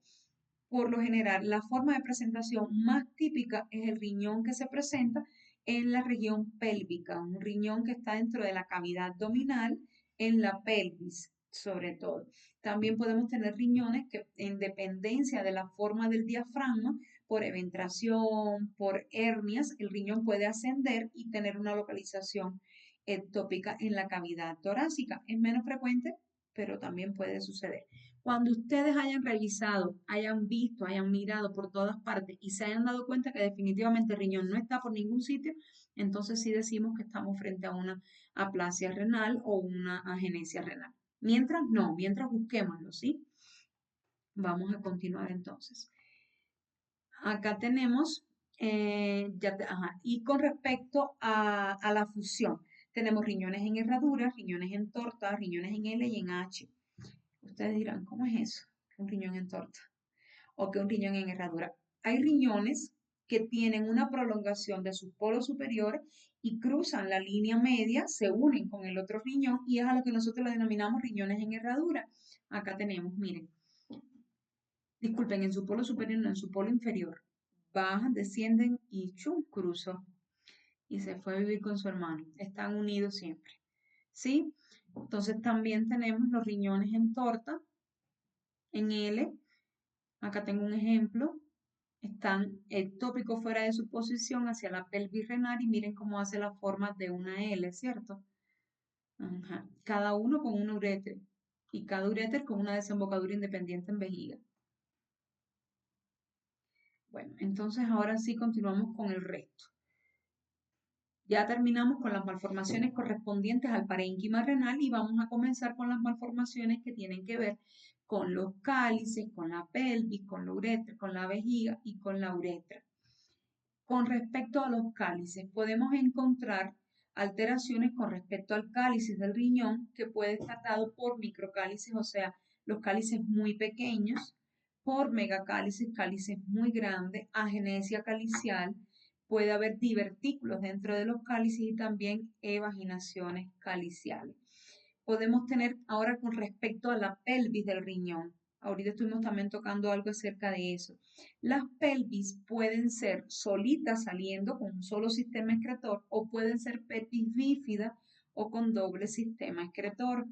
por lo general, la forma de presentación más típica es el riñón que se presenta en la región pélvica, un riñón que está dentro de la cavidad abdominal, en la pelvis, sobre todo. También podemos tener riñones que, en dependencia de la forma del diafragma, por eventración, por hernias, el riñón puede ascender y tener una localización ectópica en la cavidad torácica. Es menos frecuente, pero también puede suceder. Cuando ustedes hayan revisado, hayan visto, hayan mirado por todas partes y se hayan dado cuenta que definitivamente el riñón no está por ningún sitio, entonces sí decimos que estamos frente a una aplasia renal o una agenesia renal. Mientras no, mientras busquémoslo, ¿sí? Vamos a continuar entonces. Acá tenemos, y con respecto a la fusión, tenemos riñones en herradura, riñones en torta, riñones en L y en H. Ustedes dirán, ¿cómo es eso? Un riñón en torta o que un riñón en herradura. Hay riñones que tienen una prolongación de sus polos superiores y cruzan la línea media, se unen con el otro riñón y es a lo que nosotros le denominamos riñones en herradura. Acá tenemos, miren, disculpen, en su polo superior, no, en su polo inferior. Bajan, descienden y chum, cruzó. Y se fue a vivir con su hermano. Están unidos siempre. ¿Sí? Entonces también tenemos los riñones en torta, en L. Acá tengo un ejemplo. Están ectópicos fuera de su posición hacia la pelvis renal y miren cómo hace la forma de una L, ¿cierto? Ajá. Cada uno con un uréter y cada uréter con una desembocadura independiente en vejiga. Bueno, entonces ahora sí continuamos con el resto. Ya terminamos con las malformaciones correspondientes al parénquima renal y vamos a comenzar con las malformaciones que tienen que ver con los cálices, con la pelvis, con la uretra, con la vejiga y con la uretra. Con respecto a los cálices, podemos encontrar alteraciones con respecto al cálice del riñón que puede estar dado por microcálices, o sea, los cálices muy pequeños, por megacálices, cálices muy grandes, agenesia calicial, puede haber divertículos dentro de los cálices y también evaginaciones caliciales. Podemos tener ahora con respecto a la pelvis del riñón. Ahorita estuvimos también tocando algo acerca de eso. Las pelvis pueden ser solitas saliendo con un solo sistema excretor o pueden ser pelvis bífidas o con doble sistema excretor.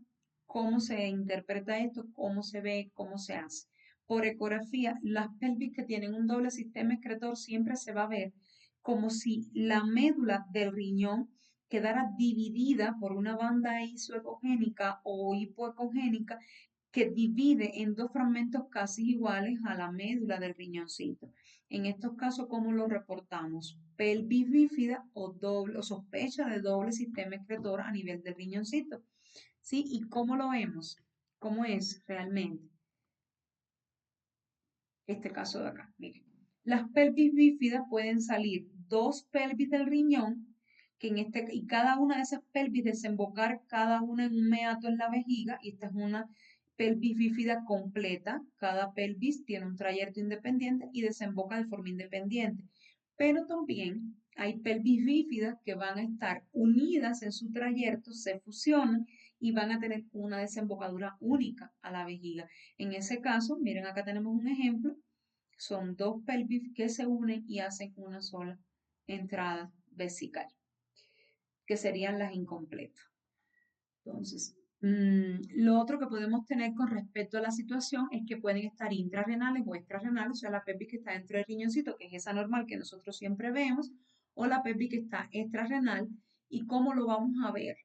¿Cómo se interpreta esto? ¿Cómo se ve? ¿Cómo se hace? Por ecografía, las pelvis que tienen un doble sistema excretor siempre se va a ver como si la médula del riñón quedara dividida por una banda isoecogénica o hipoecogénica que divide en dos fragmentos casi iguales a la médula del riñoncito. En estos casos, ¿cómo lo reportamos? Pelvis bífida o doble o sospecha de doble sistema excretor a nivel del riñoncito. ¿Sí? ¿Y cómo lo vemos? ¿Cómo es realmente? Este caso de acá, miren. Las pelvis bífidas pueden salir dos pelvis del riñón, y cada una de esas pelvis desembocar cada una en un meato en la vejiga, y esta es una pelvis bífida completa. Cada pelvis tiene un trayecto independiente y desemboca de forma independiente. Pero también hay pelvis bífidas que van a estar unidas en su trayecto, se fusionan y van a tener una desembocadura única a la vejiga. En ese caso, miren, acá tenemos un ejemplo. Son dos pelvis que se unen y hacen una sola entrada vesical, que serían las incompletas. Entonces, lo otro que podemos tener con respecto a la situación es que pueden estar intrarrenales o extrarrenales, o sea, la pelvis que está dentro del riñoncito, que es esa normal que nosotros siempre vemos, o la pelvis que está extrarrenal. ¿Y cómo lo vamos a ver?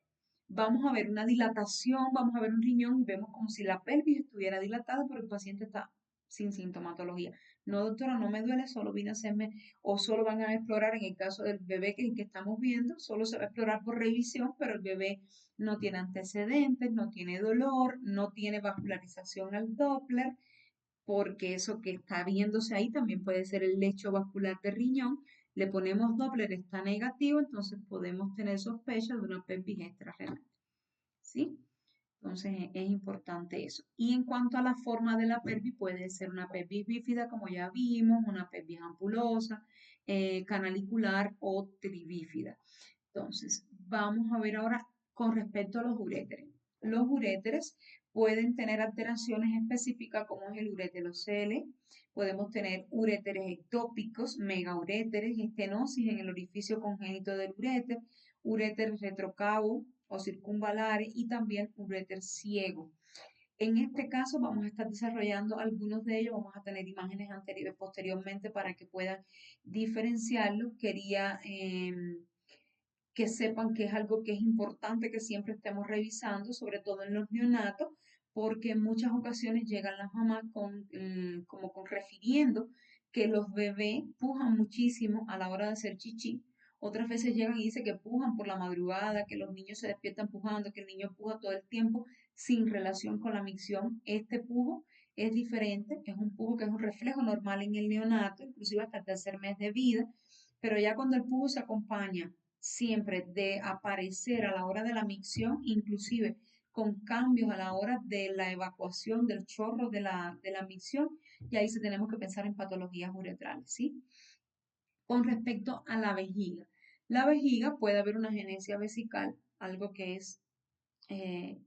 Vamos a ver una dilatación, vamos a ver un riñón y vemos como si la pelvis estuviera dilatada, pero el paciente está sin sintomatología. No, doctora, no me duele, solo vine a hacerme, o solo van a explorar en el caso del bebé que estamos viendo, solo se va a explorar por revisión, pero el bebé no tiene antecedentes, no tiene dolor, no tiene vascularización al Doppler, porque eso que está viéndose ahí también puede ser el lecho vascular de riñón. Le ponemos Doppler, está negativo, entonces podemos tener sospecha de una pelvis extrarrenal, ¿sí? Entonces es importante eso. Y en cuanto a la forma de la pelvis, puede ser una pelvis bífida, como ya vimos, una pelvis ampulosa, canalicular o tribífida. Entonces, vamos a ver ahora con respecto a los uréteres. Los uréteres pueden tener alteraciones específicas como es el urétero CL. Podemos tener uréteres ectópicos, megauréteres, estenosis en el orificio congénito del uréter, uréteres retrocavo o circunvalares y también uréter ciego. En este caso vamos a estar desarrollando algunos de ellos, vamos a tener imágenes anteriores, posteriormente para que puedan diferenciarlos. Quería que sepan que es algo que es importante que siempre estemos revisando, sobre todo en los neonatos, porque en muchas ocasiones llegan las mamás como con refiriendo que los bebés pujan muchísimo a la hora de hacer chichi. Otras veces llegan y dicen que pujan por la madrugada, que los niños se despiertan pujando, que el niño puja todo el tiempo sin relación con la micción. Este pujo es diferente, es un pujo que es un reflejo normal en el neonato, inclusive hasta el tercer mes de vida, pero ya cuando el pujo se acompaña siempre de aparecer a la hora de la micción, inclusive con cambios a la hora de la evacuación del chorro de la micción, y ahí sí tenemos que pensar en patologías uretrales, ¿sí? Con respecto a la vejiga puede haber una genesia vesical, algo que es eh,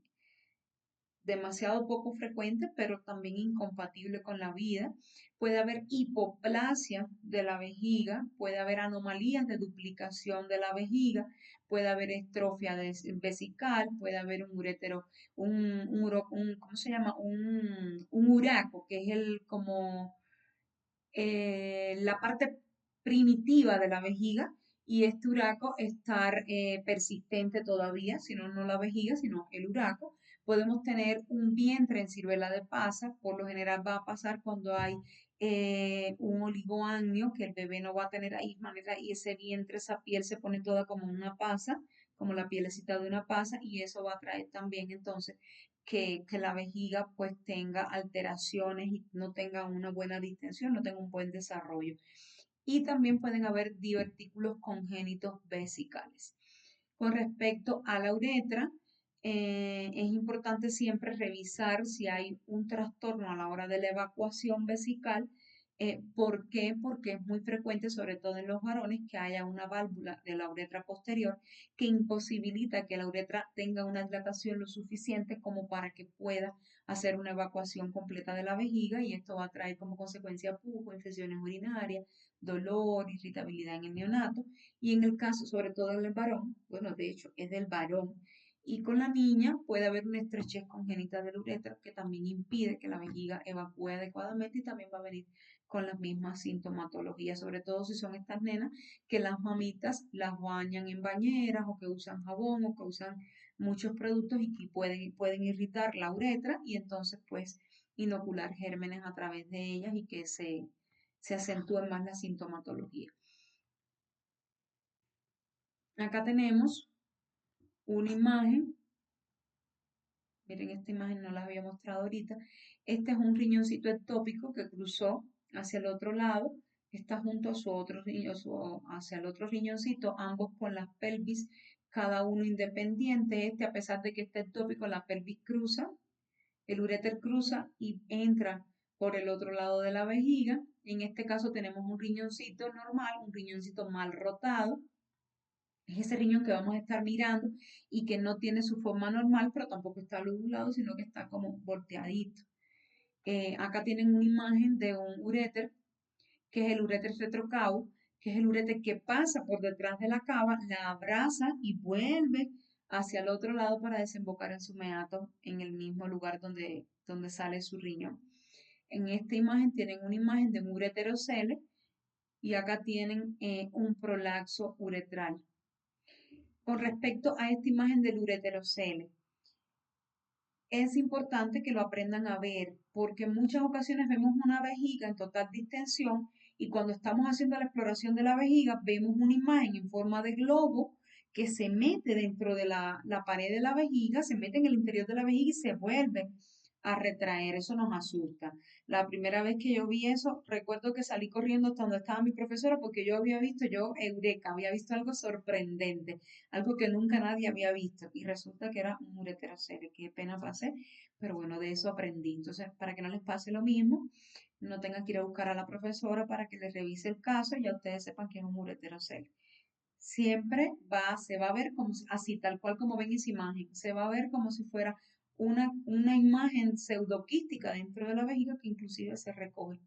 demasiado poco frecuente, pero también incompatible con la vida. Puede haber hipoplasia de la vejiga, puede haber anomalías de duplicación de la vejiga, puede haber estrofia vesical, puede haber un urétero, ¿cómo se llama? Un uraco, que es como la parte primitiva de la vejiga y este uraco estar persistente todavía, sino no la vejiga, sino el uraco. Podemos tener un vientre en ciruela de pasa, por lo general va a pasar cuando hay un oligoamnio, que el bebé no va a tener ahí manera y ese vientre, esa piel se pone toda como una pasa, como la pielecita de una pasa y eso va a traer también entonces que la vejiga pues tenga alteraciones y no tenga una buena distensión, no tenga un buen desarrollo. Y también pueden haber divertículos congénitos vesicales. Con respecto a la uretra, es importante siempre revisar si hay un trastorno a la hora de la evacuación vesical. ¿Por qué? Porque es muy frecuente, sobre todo en los varones, que haya una válvula de la uretra posterior que imposibilita que la uretra tenga una dilatación lo suficiente como para que pueda hacer una evacuación completa de la vejiga y esto va a traer como consecuencia pujo, infecciones urinarias, dolor, irritabilidad en el neonato y en el caso, sobre todo en el varón, bueno, de hecho es del varón, y con la niña puede haber una estrechez congénita del uretra que también impide que la vejiga evacúe adecuadamente y también va a venir con las mismas sintomatologías, sobre todo si son estas nenas que las mamitas las bañan en bañeras o que usan jabón o que usan muchos productos y que pueden irritar la uretra y entonces pues inocular gérmenes a través de ellas y que se acentúe más la sintomatología. Acá tenemos una imagen, miren esta imagen no la había mostrado ahorita, este es un riñoncito ectópico que cruzó hacia el otro lado, está junto a su otro riñón, hacia el otro riñoncito, ambos con las pelvis, cada uno independiente, este a pesar de que está ectópico, la pelvis cruza, el uréter cruza y entra por el otro lado de la vejiga, en este caso tenemos un riñoncito normal, un riñoncito mal rotado, es ese riñón que vamos a estar mirando y que no tiene su forma normal, pero tampoco está lobulado, sino que está como volteadito. Acá tienen una imagen de un uréter, que es el uréter retrocavo, que es el uréter que pasa por detrás de la cava, la abraza y vuelve hacia el otro lado para desembocar en su meato en el mismo lugar donde sale su riñón. En esta imagen tienen una imagen de un ureterocele y acá tienen un prolaxo uretral. Con respecto a esta imagen del ureterocele, es importante que lo aprendan a ver porque en muchas ocasiones vemos una vejiga en total distensión y cuando estamos haciendo la exploración de la vejiga vemos una imagen en forma de globo que se mete dentro de la pared de la vejiga, se mete en el interior de la vejiga y se vuelve a retraer. Eso nos asusta. La primera vez que yo vi eso, recuerdo que salí corriendo hasta donde estaba mi profesora porque yo había visto, eureka, había visto algo sorprendente, algo que nunca nadie había visto y resulta que era un ureterocele. Qué pena pasé, pero bueno, de eso aprendí. Entonces, para que no les pase lo mismo, no tengan que ir a buscar a la profesora para que les revise el caso y ya ustedes sepan que es un ureterocele. Siempre se va a ver como, así, tal cual como ven esa imagen, se va a ver como si fuera una imagen pseudoquística dentro de la vejiga que inclusive se recoge,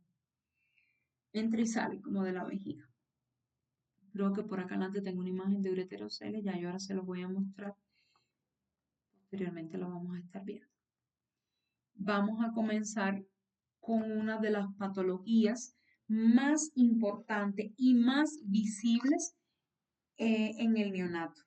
entra y sale como de la vejiga. Creo que por acá adelante tengo una imagen de ureterocele, ya yo ahora se los voy a mostrar, posteriormente lo vamos a estar viendo. Vamos a comenzar con una de las patologías más importantes y más visibles en el neonato.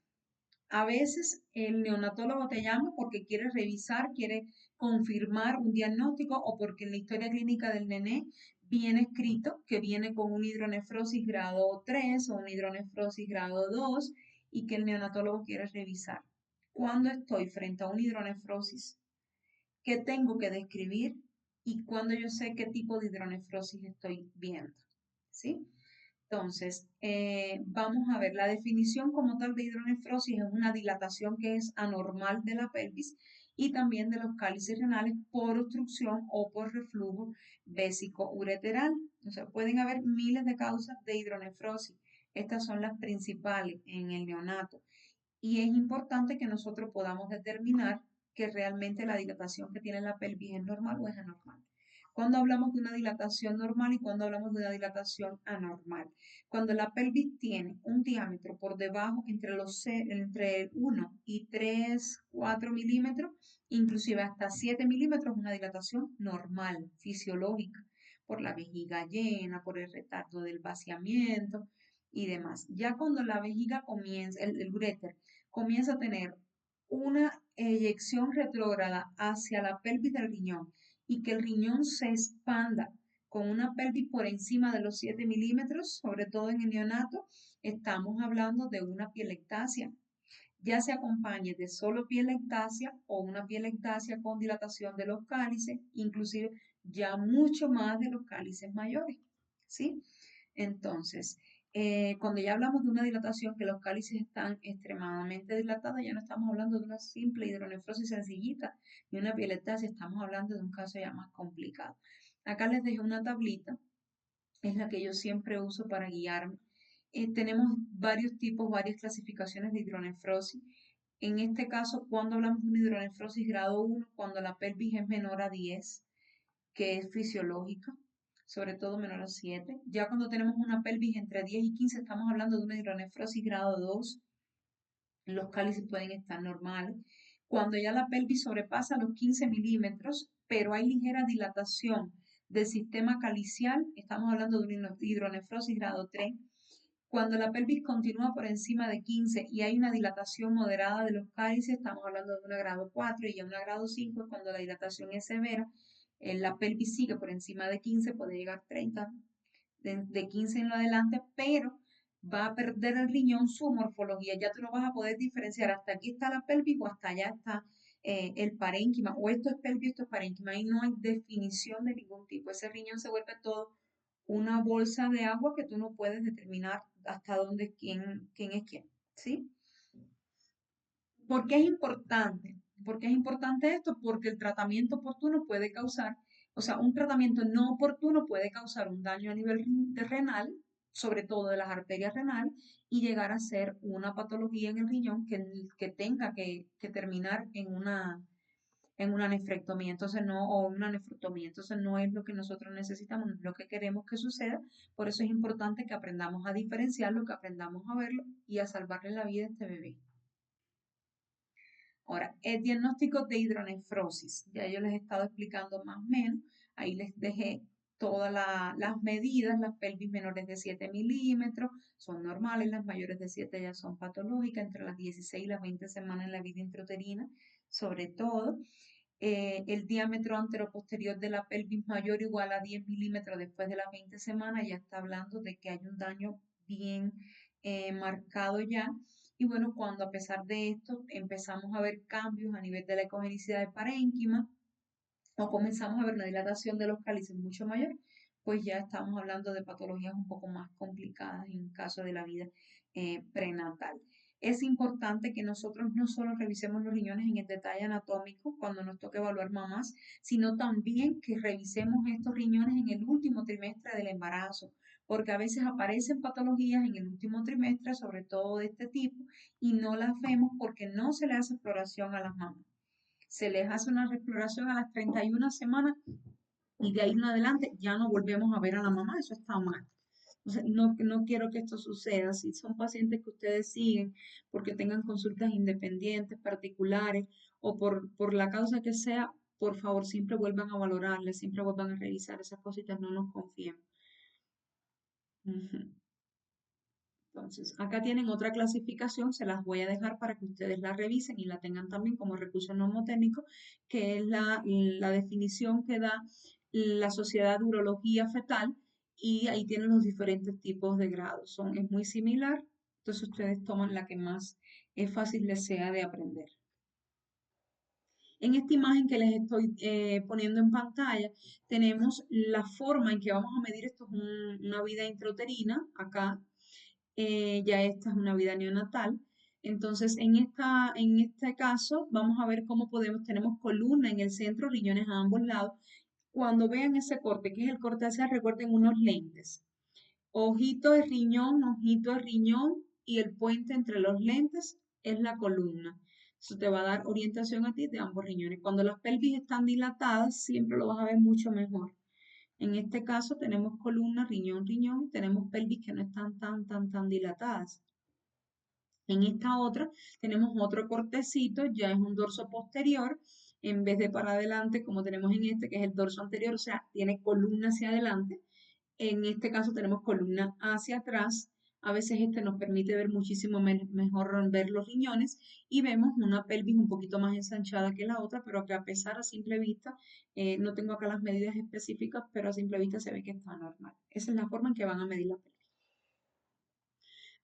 A veces el neonatólogo te llama porque quiere revisar, quiere confirmar un diagnóstico o porque en la historia clínica del nené viene escrito que viene con un hidronefrosis grado 3 o un hidronefrosis grado 2 y que el neonatólogo quiere revisar. Cuando estoy frente a una hidronefrosis, ¿qué tengo que describir y cuando yo sé qué tipo de hidronefrosis estoy viendo? ¿Sí? Entonces, vamos a ver, la definición como tal de hidronefrosis es una dilatación que es anormal de la pelvis y también de los cálices renales por obstrucción o por reflujo vésico-ureteral. O sea, pueden haber miles de causas de hidronefrosis. Estas son las principales en el neonato. Y es importante que nosotros podamos determinar que realmente la dilatación que tiene la pelvis es normal o es anormal. Cuando hablamos de una dilatación normal y cuando hablamos de una dilatación anormal. Cuando la pelvis tiene un diámetro por debajo entre 1 y 3, 4 milímetros, inclusive hasta 7 milímetros, una dilatación normal, fisiológica, por la vejiga llena, por el retardo del vaciamiento y demás. Ya cuando la vejiga comienza, el uréter comienza a tener una eyección retrógrada hacia la pelvis del riñón y que el riñón se expanda con una pelvis por encima de los 7 milímetros, sobre todo en el neonato, estamos hablando de una pielectasia. Ya se acompañe de solo pielectasia o una pielectasia con dilatación de los cálices, inclusive ya mucho más de los cálices mayores, ¿sí? Entonces, cuando ya hablamos de una dilatación que los cálices están extremadamente dilatados, ya no estamos hablando de una simple hidronefrosis sencillita ni una pielectasia, estamos hablando de un caso ya más complicado. Acá les dejé una tablita, es la que yo siempre uso para guiarme. Tenemos varios tipos, varias clasificaciones de hidronefrosis. En este caso, cuando hablamos de una hidronefrosis grado 1, cuando la pelvis es menor a 10, que es fisiológica, sobre todo menor a 7. Ya cuando tenemos una pelvis entre 10 y 15, estamos hablando de una hidronefrosis grado 2. Los cálices pueden estar normales. Cuando ya la pelvis sobrepasa los 15 milímetros, pero hay ligera dilatación del sistema calicial, estamos hablando de una hidronefrosis grado 3. Cuando la pelvis continúa por encima de 15 y hay una dilatación moderada de los cálices, estamos hablando de una grado 4 y ya una grado 5 es cuando la dilatación es severa. La pelvis sigue por encima de 15, puede llegar a 30, de 15 en lo adelante, pero va a perder el riñón su morfología. Ya tú no vas a poder diferenciar hasta aquí está la pelvis o hasta allá está el parénquima, o esto es pelvis, esto es parénquima. Ahí no hay definición de ningún tipo. Ese riñón se vuelve todo una bolsa de agua que tú no puedes determinar hasta dónde, quién es quién, ¿sí? ¿Por qué es importante? ¿Por qué es importante esto? Porque el tratamiento oportuno puede causar, o sea, un tratamiento no oportuno puede causar un daño a nivel renal, sobre todo de las arterias renales, y llegar a ser una patología en el riñón que tenga que terminar en una nefrectomía, entonces no, o una nefrotomía, entonces no es lo que nosotros necesitamos, no es lo que queremos que suceda, por eso es importante que aprendamos a diferenciarlo, que aprendamos a verlo y a salvarle la vida a este bebé. Ahora, el diagnóstico de hidronefrosis, ya yo les he estado explicando más o menos, ahí les dejé todas las medidas, las pelvis menores de 7 milímetros son normales, las mayores de 7 ya son patológicas, entre las 16 y las 20 semanas en la vida intrauterina, sobre todo. el diámetro anteroposterior de la pelvis mayor igual a 10 milímetros después de las 20 semanas, ya está hablando de que hay un daño bien marcado ya. Y bueno, cuando a pesar de esto empezamos a ver cambios a nivel de la ecogenicidad del parénquima, o comenzamos a ver una dilatación de los cálices mucho mayor, pues ya estamos hablando de patologías un poco más complicadas en caso de la vida prenatal. Es importante que nosotros no solo revisemos los riñones en el detalle anatómico cuando nos toque evaluar mamás, sino también que revisemos estos riñones en el último trimestre del embarazo, porque a veces aparecen patologías en el último trimestre, sobre todo de este tipo, y no las vemos porque no se le hace exploración a las mamás. Se les hace una exploración a las 31 semanas y de ahí en adelante ya no volvemos a ver a la mamá, eso está mal. Entonces, no quiero que esto suceda. Si son pacientes que ustedes siguen porque tengan consultas independientes, particulares o por la causa que sea, por favor, siempre vuelvan a valorarles, siempre vuelvan a revisar esas cositas, no nos confiemos. Ujú. Entonces, acá tienen otra clasificación, se las voy a dejar para que ustedes la revisen y la tengan también como recurso mnemotécnico, que es la definición que da la Sociedad de Urología Fetal y ahí tienen los diferentes tipos de grados. Es muy similar, entonces ustedes toman la que más es fácil les sea de aprender. En esta imagen que les estoy poniendo en pantalla, tenemos la forma en que vamos a medir esto, es una vida intrauterina, acá ya esta es una vida neonatal. Entonces, en este caso, vamos a ver cómo tenemos columna en el centro, riñones a ambos lados. Cuando vean ese corte, que es el corte hacia, recuerden unos lentes. Ojito de riñón y el puente entre los lentes es la columna. Eso te va a dar orientación a ti de ambos riñones. Cuando las pelvis están dilatadas, siempre lo vas a ver mucho mejor. En este caso tenemos columna, riñón, riñón, y tenemos pelvis que no están tan dilatadas. En esta otra tenemos otro cortecito, ya es un dorso posterior, en vez de para adelante como tenemos en este, que es el dorso anterior, o sea, tiene columna hacia adelante. En este caso tenemos columna hacia atrás. A veces este nos permite ver muchísimo mejor ver los riñones y vemos una pelvis un poquito más ensanchada que la otra, pero que a pesar a simple vista, no tengo acá las medidas específicas, pero a simple vista se ve que está normal. Esa es la forma en que van a medir la pelvis.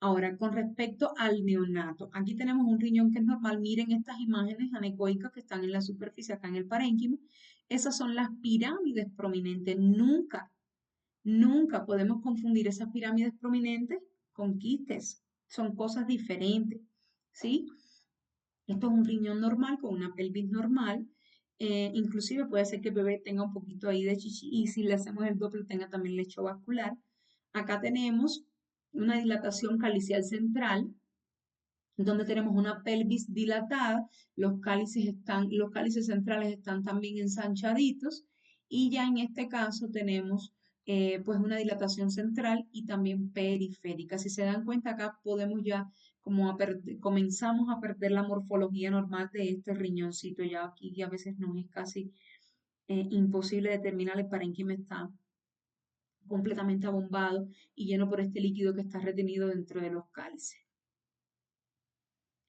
Ahora, con respecto al neonato, aquí tenemos un riñón que es normal. Miren estas imágenes anecoicas que están en la superficie, acá en el parénquima. Esas son las pirámides prominentes. Nunca podemos confundir esas pirámides prominentes con quistes. Son cosas diferentes, ¿sí? Esto es un riñón normal con una pelvis normal. Inclusive puede ser que el bebé tenga un poquito ahí de chichi y si le hacemos el Doppler tenga también lecho vascular. Acá tenemos una dilatación calicial central, donde tenemos una pelvis dilatada, los cálices centrales están también ensanchaditos y ya en este caso tenemos pues una dilatación central y también periférica. Si se dan cuenta acá podemos ya comenzamos a perder la morfología normal de este riñoncito, ya aquí a veces nos es casi imposible determinar el parénquima está completamente abombado y lleno por este líquido que está retenido dentro de los cálices.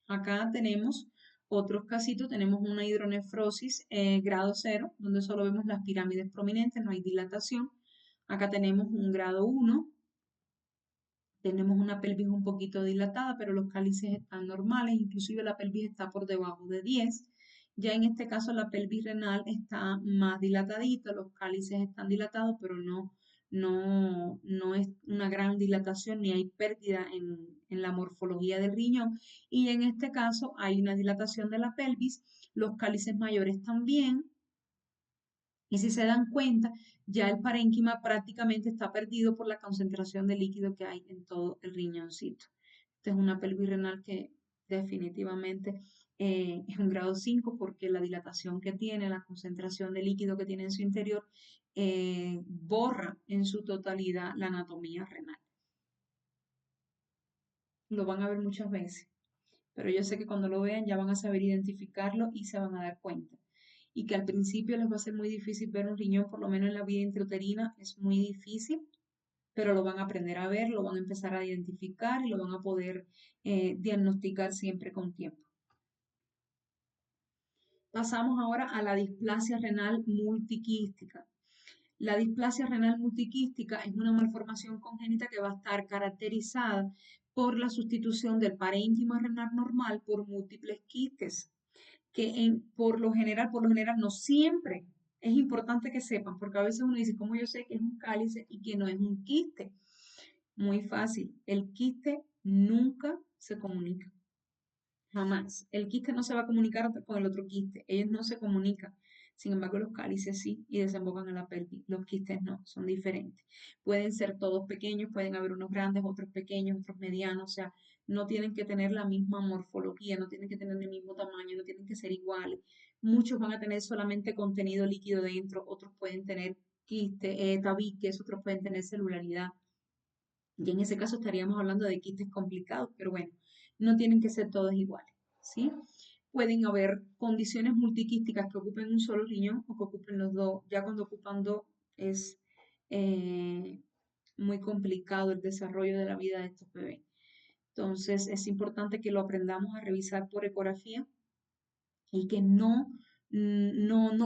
Acá tenemos otros casitos, tenemos una hidronefrosis grado 0, donde solo vemos las pirámides prominentes, no hay dilatación. Acá tenemos un grado 1, tenemos una pelvis un poquito dilatada, pero los cálices están normales, inclusive la pelvis está por debajo de 10. Ya en este caso la pelvis renal está más dilatadita, los cálices están dilatados, pero no es una gran dilatación ni hay pérdida en la morfología del riñón. Y en este caso hay una dilatación de la pelvis, los cálices mayores también. Y si se dan cuenta, ya el parénquima prácticamente está perdido por la concentración de líquido que hay en todo el riñoncito. Esta es una pelvis renal que definitivamente es un grado 5 porque la dilatación que tiene, la concentración de líquido que tiene en su interior, borra en su totalidad la anatomía renal. Lo van a ver muchas veces, pero yo sé que cuando lo vean ya van a saber identificarlo y se van a dar cuenta. Y que al principio les va a ser muy difícil ver un riñón, por lo menos en la vida intrauterina es muy difícil, pero lo van a aprender a ver, lo van a empezar a identificar y lo van a poder diagnosticar siempre con tiempo. Pasamos ahora a la displasia renal multiquística. La displasia renal multiquística es una malformación congénita que va a estar caracterizada por la sustitución del parénquima renal normal por múltiples quistes, que por lo general, no siempre. Es importante que sepan, porque a veces uno dice, ¿cómo yo sé que es un cálice y que no es un quiste? Muy fácil, el quiste nunca se comunica. Jamás. El quiste no se va a comunicar con el otro quiste. Ellos no se comunican. Sin embargo, los cálices sí y desembocan en la pelvis. Los quistes no, son diferentes. Pueden ser todos pequeños, pueden haber unos grandes, otros pequeños, otros medianos. O sea, no tienen que tener la misma morfología, no tienen que tener el mismo tamaño, no tienen que ser iguales. Muchos van a tener solamente contenido líquido dentro, otros pueden tener tabiques, otros pueden tener celularidad. Y en ese caso estaríamos hablando de quistes complicados, pero bueno, no tienen que ser todos iguales, ¿sí? Pueden haber condiciones multiquísticas que ocupen un solo riñón o que ocupen los dos. Ya cuando ocupan dos es eh, muy complicado el desarrollo de la vida de estos bebés. Entonces es importante que lo aprendamos a revisar por ecografía y que no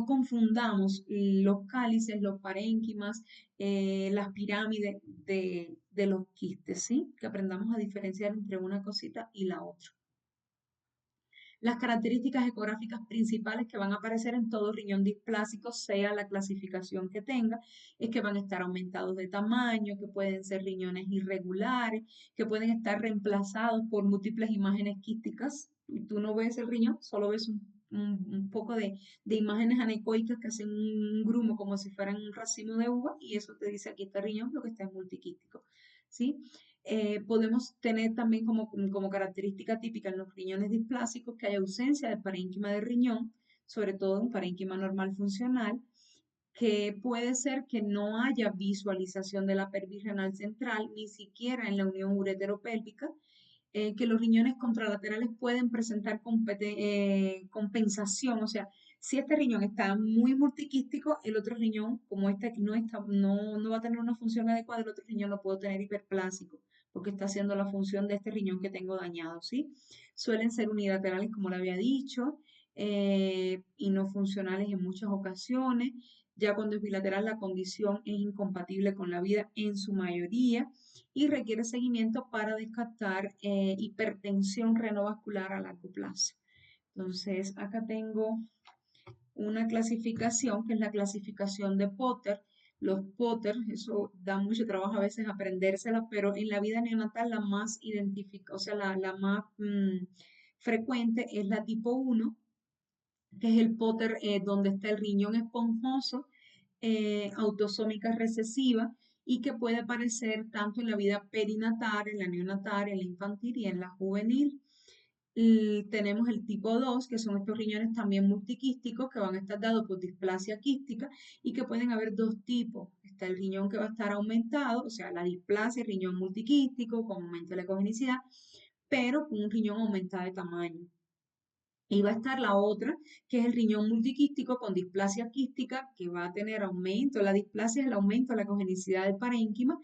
confundamos los cálices, los parénquimas, las pirámides de los quistes, ¿sí? Que aprendamos a diferenciar entre una cosita y la otra. Las características ecográficas principales que van a aparecer en todo riñón displásico, sea la clasificación que tenga, es que van a estar aumentados de tamaño, que pueden ser riñones irregulares, que pueden estar reemplazados por múltiples imágenes quísticas. Y tú no ves el riñón, solo ves un poco de imágenes anecoicas que hacen un grumo como si fueran un racimo de uva y eso te dice aquí está el riñón, lo que está es multiquístico. ¿Sí? Podemos tener también como característica típica en los riñones displásicos que hay ausencia de parénquima de riñón, sobre todo un parénquima normal funcional, que puede ser que no haya visualización de la pelvis renal central, ni siquiera en la unión ureteropélvica, que los riñones contralaterales pueden presentar compensación, o sea, si este riñón está muy multiquístico, el otro riñón, como este no va a tener una función adecuada, el otro riñón lo puedo tener hiperplásico, porque está haciendo la función de este riñón que tengo dañado, ¿sí? Suelen ser unilaterales, como le había dicho, y no funcionales en muchas ocasiones. Ya cuando es bilateral, la condición es incompatible con la vida en su mayoría y requiere seguimiento para descartar hipertensión renovascular a largo plazo. Entonces, acá tengo una clasificación que es la clasificación de Potter. Los Potter, eso da mucho trabajo a veces aprendérsela, pero en la vida neonatal la más identificada, o sea, la más frecuente es la tipo 1, que es el Potter donde está el riñón esponjoso, autosómica recesiva y que puede aparecer tanto en la vida perinatal, en la neonatal, en la infantil y en la juvenil. Y tenemos el tipo 2, que son estos riñones también multiquísticos que van a estar dados por displasia quística y que pueden haber dos tipos. Está el riñón que va a estar aumentado, o sea, la displasia, el riñón multiquístico con aumento de la ecogenicidad, pero con un riñón aumentado de tamaño. Y va a estar la otra, que es el riñón multiquístico con displasia quística, que va a tener aumento. La displasia es el aumento de la congenicidad del parénquima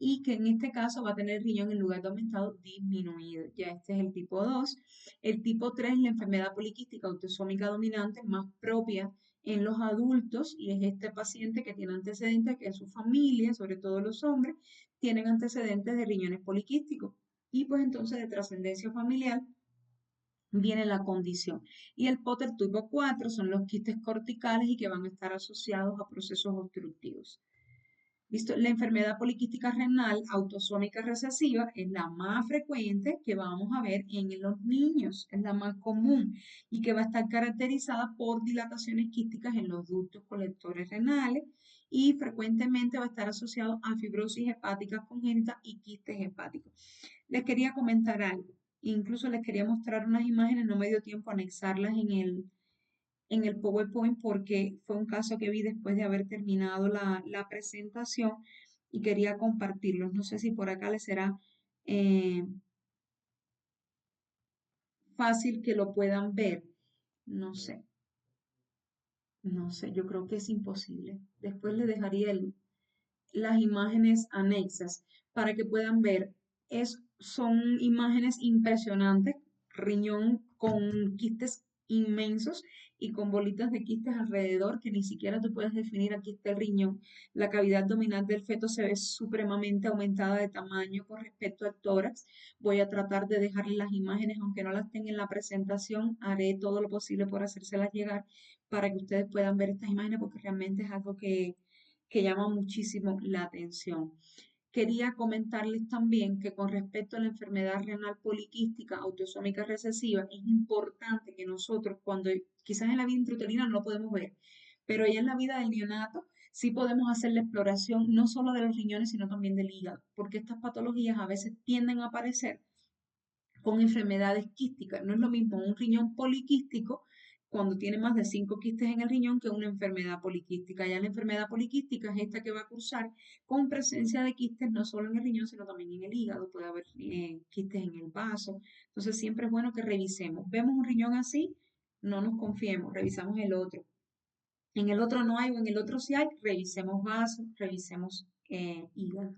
y que en este caso va a tener el riñón en lugar de aumentado disminuido. Ya este es el tipo 2. El tipo 3 es la enfermedad poliquística autosómica dominante más propia en los adultos y es este paciente que tiene antecedentes que en su familia, sobre todo los hombres, tienen antecedentes de riñones poliquísticos y pues entonces de trascendencia familiar viene la condición. Y el Potter tipo 4 son los quistes corticales y que van a estar asociados a procesos obstructivos. ¿Listo? La enfermedad poliquística renal autosómica recesiva es la más frecuente que vamos a ver en los niños, es la más común y que va a estar caracterizada por dilataciones quísticas en los ductos colectores renales y frecuentemente va a estar asociado a fibrosis hepática congénita y quistes hepáticos. Les quería comentar algo, incluso les quería mostrar unas imágenes, no me dio tiempo a anexarlas en el PowerPoint porque fue un caso que vi después de haber terminado la presentación y quería compartirlos. No sé si por acá les será eh, fácil que lo puedan ver. No sé, no sé, yo creo que es imposible. Después les dejaría las imágenes anexas para que puedan ver. Son imágenes impresionantes, riñón con quistes inmensos y con bolitas de quistes alrededor que ni siquiera tú puedes definir aquí está el riñón. La cavidad abdominal del feto se ve supremamente aumentada de tamaño con respecto al tórax. Voy a tratar de dejarles las imágenes, aunque no las tenga en la presentación, haré todo lo posible por hacérselas llegar para que ustedes puedan ver estas imágenes porque realmente es algo que llama muchísimo la atención. Quería comentarles también que con respecto a la enfermedad renal poliquística autosómica recesiva, es importante que nosotros, cuando quizás en la vida intrauterina no lo podemos ver, pero ya en la vida del neonato sí podemos hacer la exploración no solo de los riñones, sino también del hígado, porque estas patologías a veces tienden a aparecer con enfermedades quísticas. No es lo mismo un riñón poliquístico cuando tiene más de 5 quistes en el riñón que una enfermedad poliquística. Ya la enfermedad poliquística es esta que va a cursar con presencia de quistes no solo en el riñón, sino también en el hígado. Puede haber quistes en el vaso. Entonces siempre es bueno que revisemos. Vemos un riñón así, no nos confiemos, revisamos el otro. En el otro no hay o en el otro sí hay, revisemos vaso, revisemos hígado.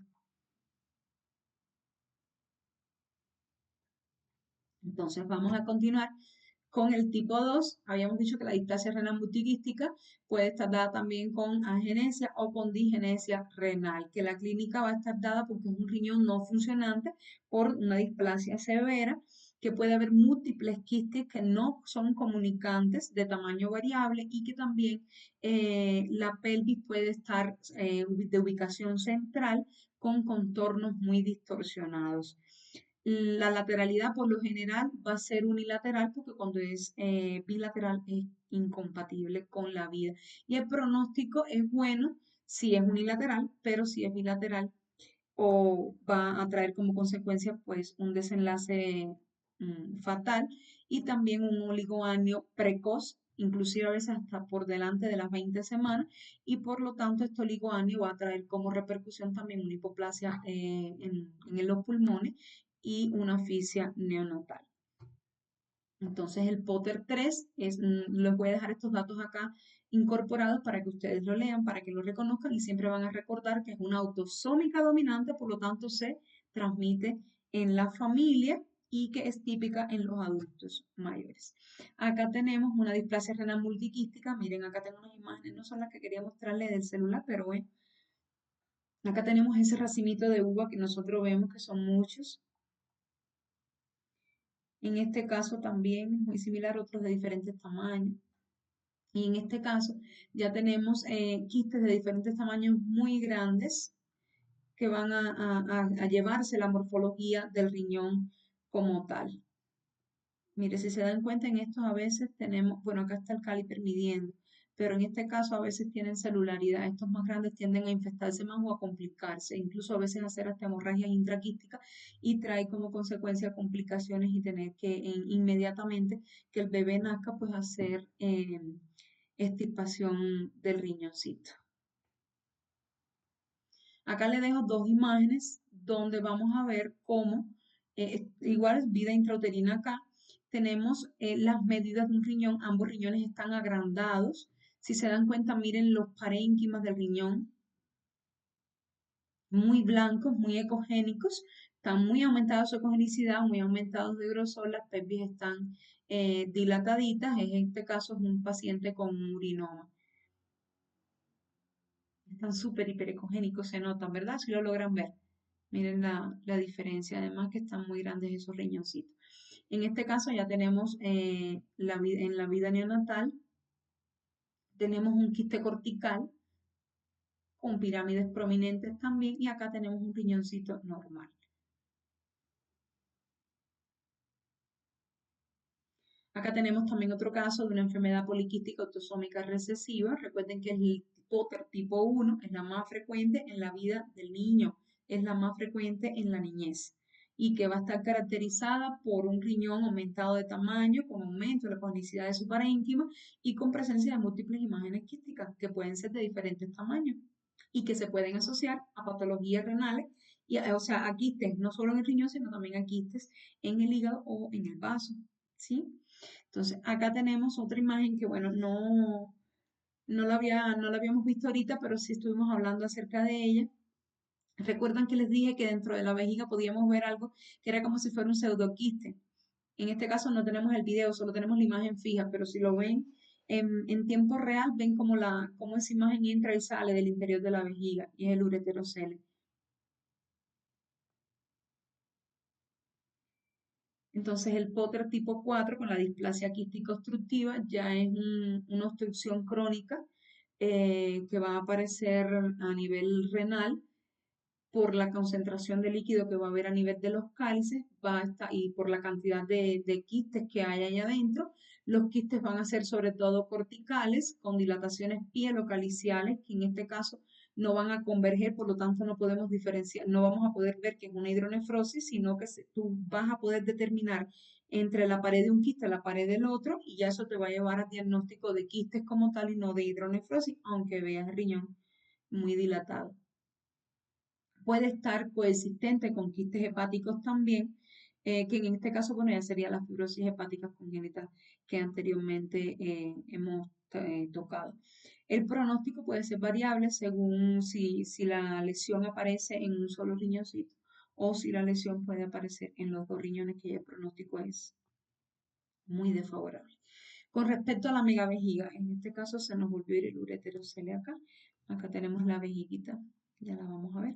Entonces vamos a continuar con el tipo 2. Habíamos dicho que la displasia renal multiquística puede estar dada también con agenesia o con digenesia renal, que la clínica va a estar dada porque es un riñón no funcionante por una displasia severa, que puede haber múltiples quistes que no son comunicantes de tamaño variable y que también la pelvis puede estar de ubicación central con contornos muy distorsionados. La lateralidad por lo general va a ser unilateral porque cuando es bilateral es incompatible con la vida. Y el pronóstico es bueno si es unilateral, pero si es bilateral o va a traer como consecuencia pues un desenlace fatal y también un oligoaño precoz, inclusive a veces hasta por delante de las 20 semanas y por lo tanto este oligoaño va a traer como repercusión también una hipoplasia en los pulmones y una asfixia neonatal. Entonces el Potter 3 es, les voy a dejar estos datos acá incorporados para que ustedes lo lean, para que lo reconozcan y siempre van a recordar que es una autosómica dominante, por lo tanto se transmite en la familia y que es típica en los adultos mayores. Acá tenemos una displasia renal multiquística, miren acá tengo unas imágenes, no son las que quería mostrarles del celular, pero bueno, acá tenemos ese racimito de uva que nosotros vemos que son muchos. En este caso también es muy similar a otros de diferentes tamaños. Y en este caso ya tenemos quistes de diferentes tamaños muy grandes que van a llevarse la morfología del riñón como tal. Mire, si se dan cuenta en estos a veces tenemos, bueno, acá está el caliper midiendo, pero en este caso a veces tienen celularidad. Estos más grandes tienden a infestarse más o a complicarse, incluso a veces hacer hasta hemorragias intraquísticas y trae como consecuencia complicaciones y tener que inmediatamente que el bebé nazca, pues hacer extirpación del riñoncito. Acá le dejo dos imágenes donde vamos a ver cómo, igual es vida intrauterina acá, tenemos las medidas de un riñón, ambos riñones están agrandados. Si se dan cuenta, miren los parénquimas del riñón, muy blancos, muy ecogénicos, están muy aumentados su ecogenicidad, muy aumentados de grosor, las pelvis están dilataditas, en este caso es un paciente con un urinoma. Están súper hiperecogénicos, se notan, ¿verdad? Si lo logran ver. Miren la diferencia, además que están muy grandes esos riñoncitos. En este caso ya tenemos en la vida neonatal, tenemos un quiste cortical con pirámides prominentes también y acá tenemos un riñoncito normal. Acá tenemos también otro caso de una enfermedad poliquística autosómica recesiva. Recuerden que el Potter tipo 1 es la más frecuente en la vida del niño, es la más frecuente en la niñez y que va a estar caracterizada por un riñón aumentado de tamaño, con aumento de la conicidad de su parénquima y con presencia de múltiples imágenes quísticas que pueden ser de diferentes tamaños y que se pueden asociar a patologías renales, y, o sea, a quistes no solo en el riñón, sino también a quistes en el hígado o en el vaso, ¿sí? Entonces, acá tenemos otra imagen que, bueno, no la habíamos visto ahorita, pero sí estuvimos hablando acerca de ella. Recuerdan que les dije que dentro de la vejiga podíamos ver algo que era como si fuera un pseudoquiste. En este caso no tenemos el video, solo tenemos la imagen fija, pero si lo ven en tiempo real, ven cómo esa imagen entra y sale del interior de la vejiga, y es el ureterocele. Entonces el Potter tipo 4 con la displasia quística obstructiva ya es una obstrucción crónica que va a aparecer a nivel renal por la concentración de líquido que va a haber a nivel de los cálices y por la cantidad de quistes que hay ahí adentro. Los quistes van a ser sobre todo corticales, con dilataciones pielocaliciales, que en este caso no van a converger, por lo tanto no podemos diferenciar, no vamos a poder ver que es una hidronefrosis, sino que tú vas a poder determinar entre la pared de un quiste y la pared del otro, y ya eso te va a llevar a diagnóstico de quistes como tal y no de hidronefrosis, aunque veas el riñón muy dilatado. Puede estar coexistente con quistes hepáticos también, que en este caso, bueno, ya sería la fibrosis hepática congénita que anteriormente hemos tocado. El pronóstico puede ser variable según si la lesión aparece en un solo riñoncito o si la lesión puede aparecer en los dos riñones, que ya el pronóstico es muy desfavorable. Con respecto a la megavejiga, en este caso se nos volvió a ir el ureterocele acá. Acá tenemos la vejiguita, ya la vamos a ver.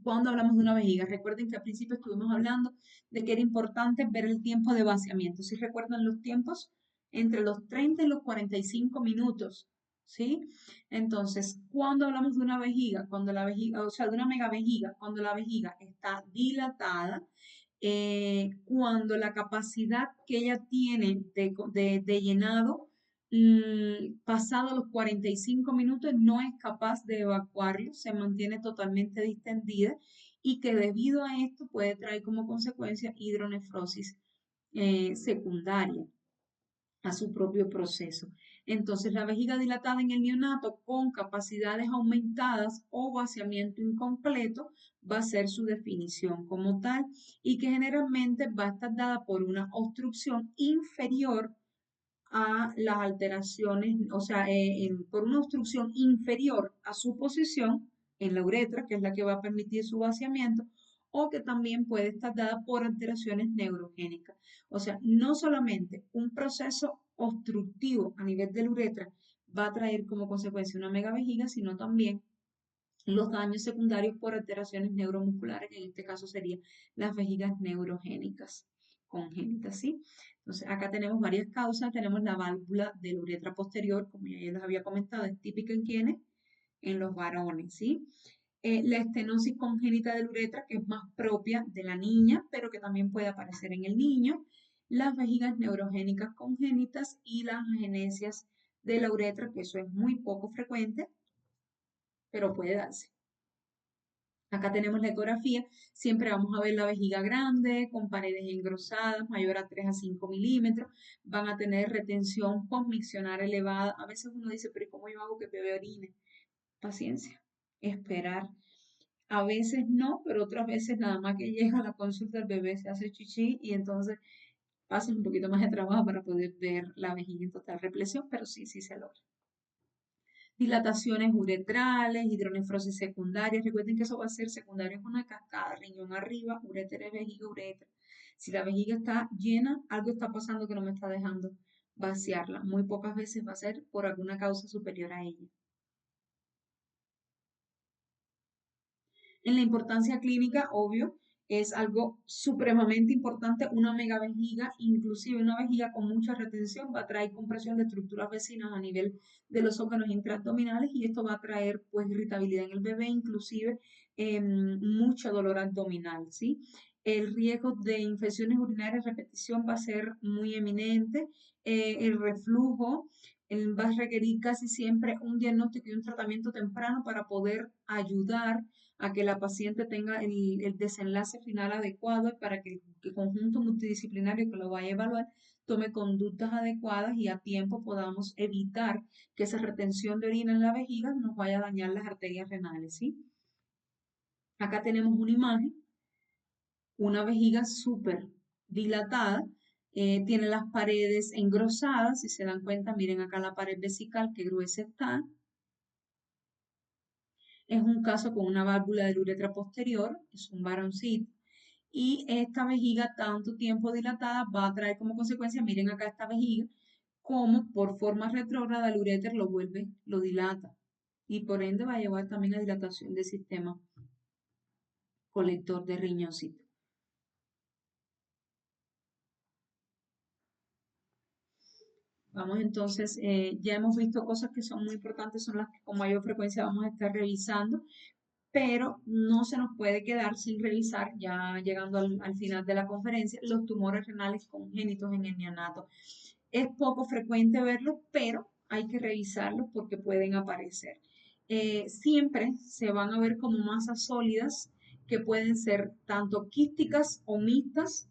Cuando hablamos de una vejiga, recuerden que al principio estuvimos hablando de que era importante ver el tiempo de vaciamiento. Si recuerdan los tiempos, entre los 30 y los 45 minutos, ¿sí? Entonces, cuando hablamos de una vejiga, cuando la vejiga, o sea, de una megavejiga, cuando la vejiga está dilatada, cuando la capacidad que ella tiene de llenado pasado los 45 minutos no es capaz de evacuarlo, se mantiene totalmente distendida y que debido a esto puede traer como consecuencia hidronefrosis secundaria a su propio proceso. Entonces, la vejiga dilatada en el neonato con capacidades aumentadas o vaciamiento incompleto va a ser su definición como tal y que generalmente va a estar dada por una obstrucción inferior a las alteraciones, o sea, por una obstrucción inferior a su posición en la uretra, que es la que va a permitir su vaciamiento, o que también puede estar dada por alteraciones neurogénicas. O sea, no solamente un proceso obstructivo a nivel de la uretra va a traer como consecuencia una megavejiga, sino también los daños secundarios por alteraciones neuromusculares, que en este caso serían las vejigas neurogénicas congénitas, ¿sí? Entonces, acá tenemos varias causas. Tenemos la válvula de la uretra posterior, como ya les había comentado, es típica en quienes, en los varones, ¿sí? La estenosis congénita de la uretra, que es más propia de la niña, pero que también puede aparecer en el niño. Las vejigas neurogénicas congénitas y las agenesias de la uretra, que eso es muy poco frecuente, pero puede darse. Acá tenemos la ecografía, siempre vamos a ver la vejiga grande, con paredes engrosadas, mayor a 3 a 5 milímetros, van a tener retención postmiccional elevada. A veces uno dice, pero ¿cómo yo hago que el bebé orine? Paciencia, esperar. A veces no, pero otras veces nada más que llega a la consulta el bebé se hace chichi y entonces pasa un poquito más de trabajo para poder ver la vejiga en total represión, pero sí, sí se logra. Dilataciones uretrales, hidronefrosis secundaria. Recuerden que eso va a ser secundario con una cascada, riñón arriba, uretra, vejiga, uretra. Si la vejiga está llena, algo está pasando que no me está dejando vaciarla. Muy pocas veces va a ser por alguna causa superior a ella. En la importancia clínica, obvio, es algo supremamente importante. Una megavejiga, inclusive una vejiga con mucha retención, va a traer compresión de estructuras vecinas a nivel de los órganos intraabdominales y esto va a traer pues irritabilidad en el bebé, inclusive mucho dolor abdominal, ¿sí? El riesgo de infecciones urinarias a repetición va a ser muy eminente. El reflujo va a requerir casi siempre un diagnóstico y un tratamiento temprano para poder ayudar a que la paciente tenga el desenlace final adecuado y para que el conjunto multidisciplinario que lo vaya a evaluar tome conductas adecuadas y a tiempo podamos evitar que esa retención de orina en la vejiga nos vaya a dañar las arterias renales, ¿sí? Acá tenemos una imagen, una vejiga súper dilatada, tiene las paredes engrosadas, si se dan cuenta, miren acá la pared vesical, que gruesa está. Es un caso con una válvula de la uretra posterior, es un varoncito, y esta vejiga tanto tiempo dilatada va a traer como consecuencia, miren acá esta vejiga, como por forma retrógrada el uréter lo vuelve, lo dilata y por ende va a llevar también a dilatación del sistema colector de riñoncito. Vamos entonces, ya hemos visto cosas que son muy importantes, son las que con mayor frecuencia vamos a estar revisando, pero no se nos puede quedar sin revisar, ya llegando al final de la conferencia, los tumores renales congénitos en el neonato. Es poco frecuente verlos, pero hay que revisarlos porque pueden aparecer. Siempre se van a ver como masas sólidas que pueden ser tanto quísticas o mixtas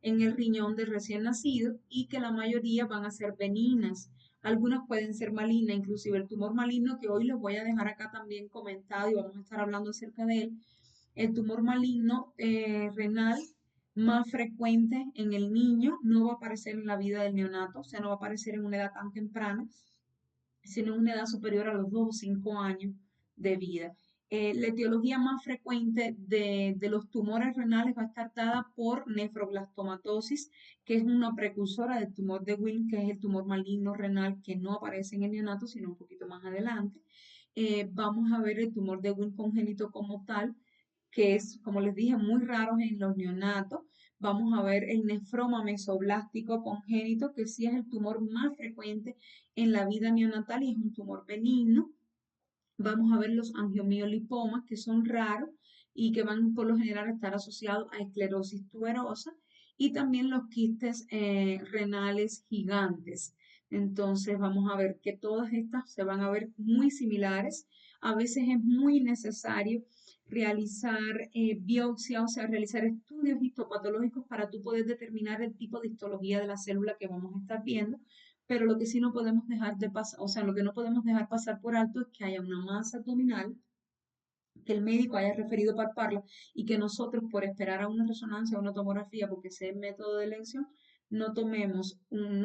en el riñón del recién nacido y que la mayoría van a ser benignas. Algunas pueden ser malignas, inclusive el tumor maligno que hoy les voy a dejar acá también comentado y vamos a estar hablando acerca de él. El tumor maligno renal más frecuente en el niño no va a aparecer en la vida del neonato, o sea, no va a aparecer en una edad tan temprana, sino en una edad superior a los 2 o 5 años de vida. La etiología más frecuente de los tumores renales va a estar dada por nefroblastomatosis, que es una precursora del tumor de Wilms, que es el tumor maligno renal que no aparece en el neonato, sino un poquito más adelante. Vamos a ver el tumor de Wilms congénito como tal, que es, como les dije, muy raro en los neonatos. Vamos a ver el nefroma mesoblástico congénito, que sí es el tumor más frecuente en la vida neonatal y es un tumor benigno. Vamos a ver los angiomiolipomas, que son raros y que van por lo general a estar asociados a esclerosis tuberosa, y también los quistes renales gigantes. Entonces vamos a ver que todas estas se van a ver muy similares. A veces es muy necesario realizar biopsia, o sea, realizar estudios histopatológicos para tú poder determinar el tipo de histología de la célula que vamos a estar viendo, pero lo que sí no podemos dejar de pasar, o sea, lo que no podemos dejar pasar por alto es que haya una masa abdominal, que el médico haya referido palparla y que nosotros por esperar a una resonancia o una tomografía, porque ese es el método de elección, no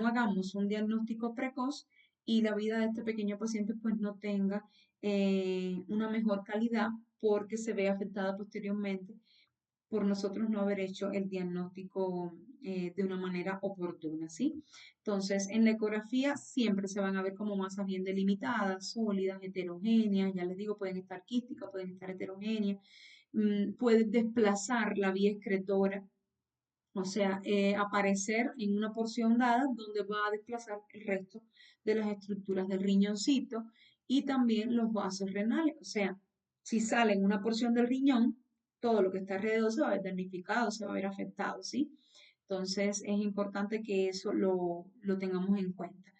hagamos un diagnóstico precoz y la vida de este pequeño paciente pues no tenga una mejor calidad porque se ve afectada posteriormente por nosotros no haber hecho el diagnóstico de una manera oportuna, ¿sí? Entonces, en la ecografía siempre se van a ver como masas bien delimitadas, sólidas, heterogéneas, ya les digo, pueden estar quísticas, pueden estar heterogéneas, pueden desplazar la vía excretora, o sea, aparecer en una porción dada donde va a desplazar el resto de las estructuras del riñoncito y también los vasos renales. O sea, si sale en una porción del riñón, todo lo que está alrededor se va a ver damnificado, se va a ver afectado, ¿sí? Entonces es importante que eso lo tengamos en cuenta.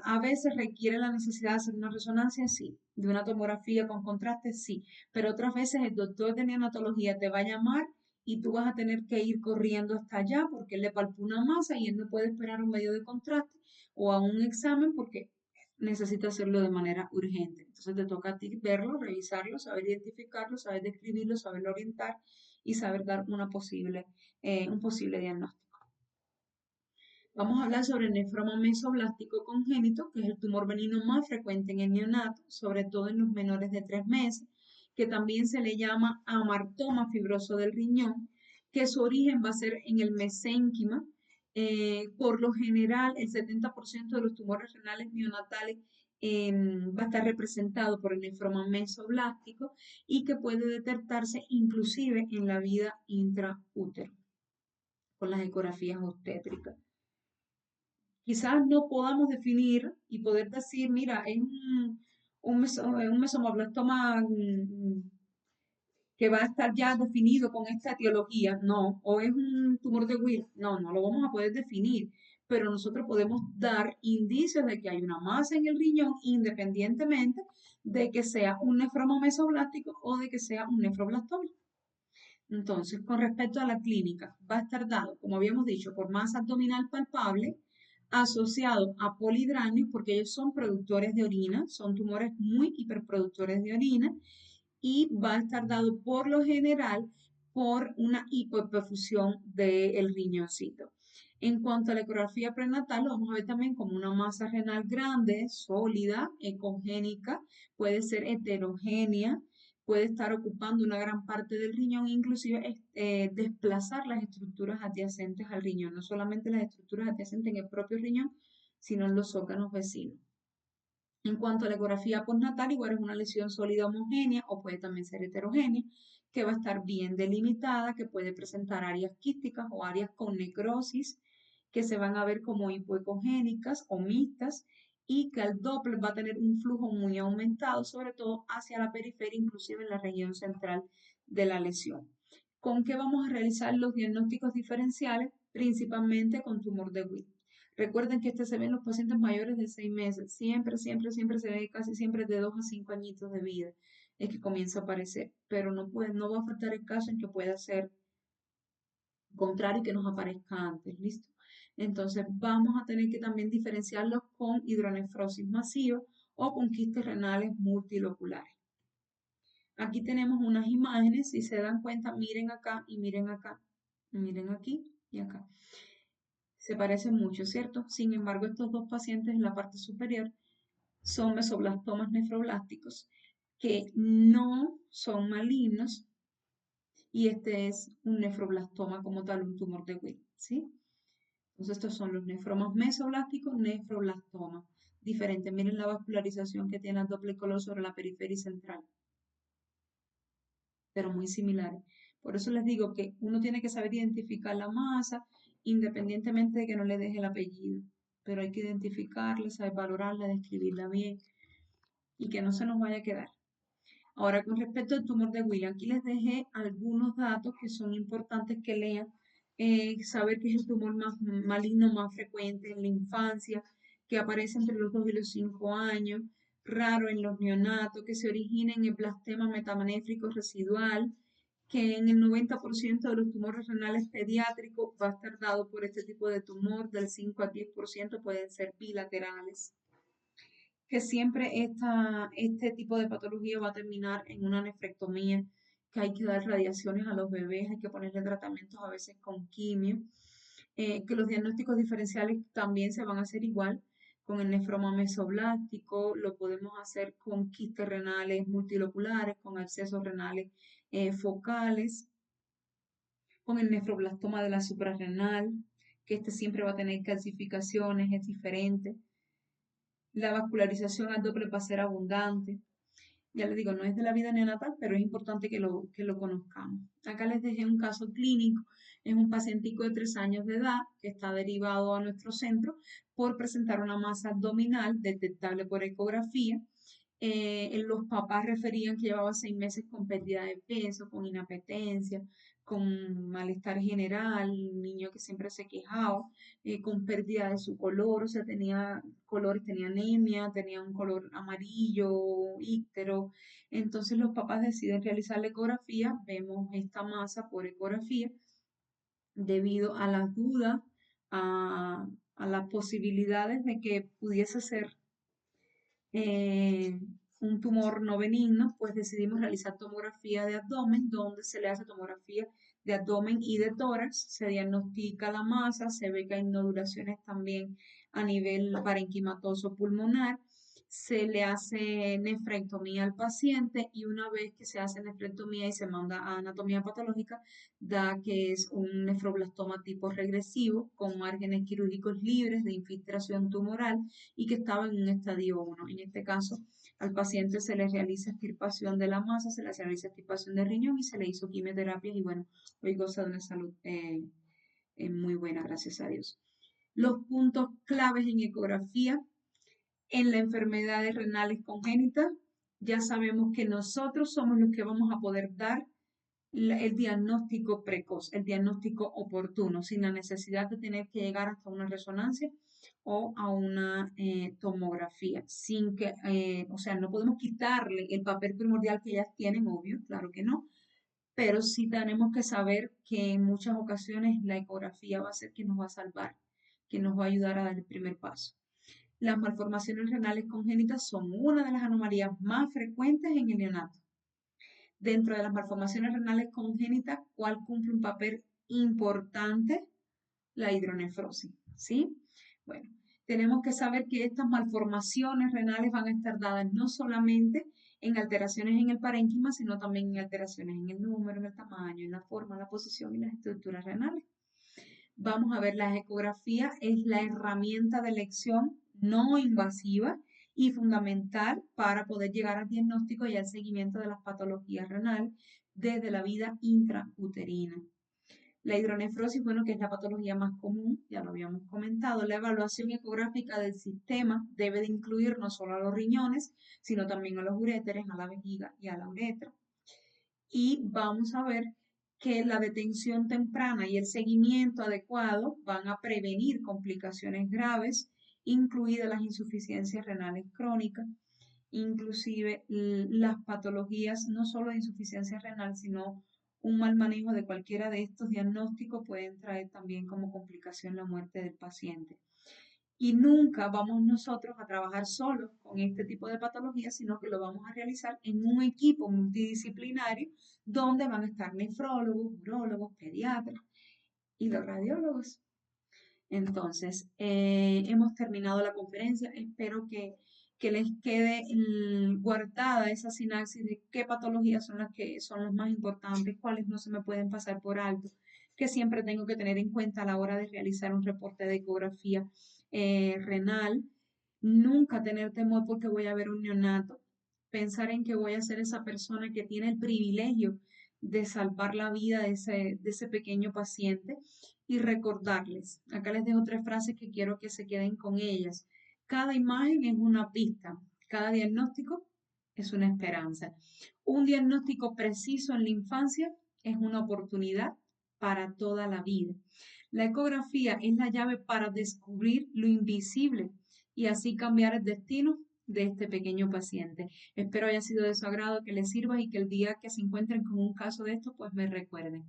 A veces requiere la necesidad de hacer una resonancia, sí, de una tomografía con contraste, sí, pero otras veces el doctor de neonatología te va a llamar y tú vas a tener que ir corriendo hasta allá porque él le palpó una masa y él no puede esperar un medio de contraste o a un examen porque necesita hacerlo de manera urgente. Entonces te toca a ti verlo, revisarlo, saber identificarlo, saber describirlo, saberlo orientar y saber dar un posible diagnóstico. Vamos a hablar sobre el nefroma mesoblástico congénito, que es el tumor benigno más frecuente en el neonato, sobre todo en los menores de 3 meses, que también se le llama amartoma fibroso del riñón, que su origen va a ser en el mesénquima. Por lo general, el 70% de los tumores renales neonatales va a estar representado por el nefroma mesoblástico y que puede detectarse inclusive en la vida intraútero con las ecografías obstétricas. Quizás no podamos definir y poder decir, mira, es un mesomoblastoma que va a estar ya definido con esta etiología, no, o es un tumor de Wilms, no, no lo vamos a poder definir, pero nosotros podemos dar indicios de que hay una masa en el riñón independientemente de que sea un nefroma mesoblástico o de que sea un nefroblastoma. Entonces, con respecto a la clínica, va a estar dado, como habíamos dicho, por masa abdominal palpable, asociado a polidramios, porque ellos son productores de orina, son tumores muy hiperproductores de orina, y va a estar dado por lo general por una hipoperfusión del riñoncito. En cuanto a la ecografía prenatal, lo vamos a ver también como una masa renal grande, sólida, ecogénica, puede ser heterogénea, puede estar ocupando una gran parte del riñón, inclusive desplazar las estructuras adyacentes al riñón, no solamente las estructuras adyacentes en el propio riñón, sino en los órganos vecinos. En cuanto a la ecografía postnatal, igual es una lesión sólida homogénea o puede también ser heterogénea, que va a estar bien delimitada, que puede presentar áreas quísticas o áreas con necrosis, que se van a ver como hipoecogénicas o mixtas, y que el Doppler va a tener un flujo muy aumentado, sobre todo hacia la periferia, inclusive en la región central de la lesión. ¿Con qué vamos a realizar los diagnósticos diferenciales? Principalmente con tumor de Witt. Recuerden que este se ve en los pacientes mayores de 6 meses. Siempre, siempre, siempre se ve casi siempre de 2 a 5 añitos de vida. Es que comienza a aparecer. Pero no va a faltar el caso en que pueda ser contrario y que nos aparezca antes. ¿Listo? Entonces vamos a tener que también diferenciarlos con hidronefrosis masiva o con quistes renales multiloculares. Aquí tenemos unas imágenes. Si se dan cuenta, miren acá y miren acá. Miren aquí y acá. Se parecen mucho, ¿cierto? Sin embargo, estos dos pacientes en la parte superior son mesoblastomas nefroblásticos que no son malignos y este es un nefroblastoma como tal, un tumor de Witt, ¿sí? Entonces estos son los nefromas mesoblásticos, nefroblastoma. Diferente, miren la vascularización que tiene el doble color sobre la periferia central, pero muy similares. Por eso les digo que uno tiene que saber identificar la masa independientemente de que no le deje el apellido, pero hay que identificarla, saber valorarla, describirla bien y que no se nos vaya a quedar. Ahora, con respecto al tumor de William, aquí les dejé algunos datos que son importantes que lean. Saber que es el tumor más maligno más frecuente en la infancia, que aparece entre los 2 y los 5 años, raro en los neonatos, que se origina en el blastema metanéfrico residual, que en el 90% de los tumores renales pediátricos va a estar dado por este tipo de tumor, del 5 al 10% pueden ser bilaterales, que siempre este tipo de patología va a terminar en una nefrectomía, que hay que dar radiaciones a los bebés, hay que ponerle tratamientos a veces con quimio, que los diagnósticos diferenciales también se van a hacer igual con el nefroma mesoblástico, lo podemos hacer con quistes renales multiloculares, con abscesos renales focales, con el nefroblastoma de la suprarrenal, que este siempre va a tener calcificaciones, es diferente. La vascularización al Doppler va a ser abundante. Ya les digo, no es de la vida neonatal, pero es importante que lo conozcamos. Acá les dejé un caso clínico. Es un pacientico de 3 años de edad que está derivado a nuestro centro por presentar una masa abdominal detectable por ecografía. Los papás referían que llevaba 6 meses con pérdida de peso, con inapetencia, con malestar general, un niño que siempre se quejaba, con pérdida de su color, o sea, tenía colores, tenía anemia, tenía un color amarillo, íctero. Entonces los papás deciden realizar la ecografía, vemos esta masa por ecografía, debido a las dudas, a, a las posibilidades de que pudiese ser eh, un tumor no benigno, pues decidimos realizar tomografía de abdomen, donde se le hace tomografía de abdomen y de tórax, se diagnostica la masa, se ve que hay nodulaciones también a nivel parenquimatoso pulmonar, se le hace nefrectomía al paciente y una vez que se hace nefrectomía y se manda a anatomía patológica, da que es un nefroblastoma tipo regresivo con márgenes quirúrgicos libres de infiltración tumoral y que estaba en un estadio 1. En este caso, al paciente se le realiza extirpación de la masa, se le realiza extirpación de riñón y se le hizo quimioterapia y bueno, hoy goza de una salud muy buena, gracias a Dios. Los puntos claves en ecografía en las enfermedades renales congénitas, ya sabemos que nosotros somos los que vamos a poder dar el diagnóstico precoz, el diagnóstico oportuno, sin la necesidad de tener que llegar hasta una resonancia o a una tomografía, sin que, o sea, no podemos quitarle el papel primordial que ellas tienen, obvio, claro que no, pero sí tenemos que saber que en muchas ocasiones la ecografía va a ser que nos va a salvar, que nos va a ayudar a dar el primer paso. Las malformaciones renales congénitas son una de las anomalías más frecuentes en el neonato. Dentro de las malformaciones renales congénitas, ¿cuál cumple un papel importante? La hidronefrosis, ¿sí? Bueno, tenemos que saber que estas malformaciones renales van a estar dadas no solamente en alteraciones en el parénquima, sino también en alteraciones en el número, en el tamaño, en la forma, en la posición y las estructuras renales. Vamos a ver, la ecografía es la herramienta de elección no invasiva y fundamental para poder llegar al diagnóstico y al seguimiento de las patologías renales desde la vida intrauterina. La hidronefrosis, bueno, que es la patología más común, ya lo habíamos comentado. La evaluación ecográfica del sistema debe de incluir no solo a los riñones, sino también a los uréteres, a la vejiga y a la uretra. Y vamos a ver que la detención temprana y el seguimiento adecuado van a prevenir complicaciones graves, incluidas las insuficiencias renales crónicas, inclusive las patologías, no solo de insuficiencia renal, sino un mal manejo de cualquiera de estos diagnósticos pueden traer también como complicación la muerte del paciente. Y nunca vamos nosotros a trabajar solos con este tipo de patologías, sino que lo vamos a realizar en un equipo multidisciplinario donde van a estar nefrólogos, urólogos, pediatras y los radiólogos. Entonces, hemos terminado la conferencia. Espero que les quede guardada esa sinapsis de qué patologías son las que son las más importantes, cuáles no se me pueden pasar por alto, que siempre tengo que tener en cuenta a la hora de realizar un reporte de ecografía renal. Nunca tener temor porque voy a ver un neonato. Pensar en que voy a ser esa persona que tiene el privilegio de salvar la vida de ese pequeño paciente y recordarles. Acá les dejo 3 frases que quiero que se queden con ellas. Cada imagen es una pista, cada diagnóstico es una esperanza. Un diagnóstico preciso en la infancia es una oportunidad para toda la vida. La ecografía es la llave para descubrir lo invisible y así cambiar el destino de este pequeño paciente. Espero haya sido de su agrado, que les sirva y que el día que se encuentren con un caso de esto, pues me recuerden.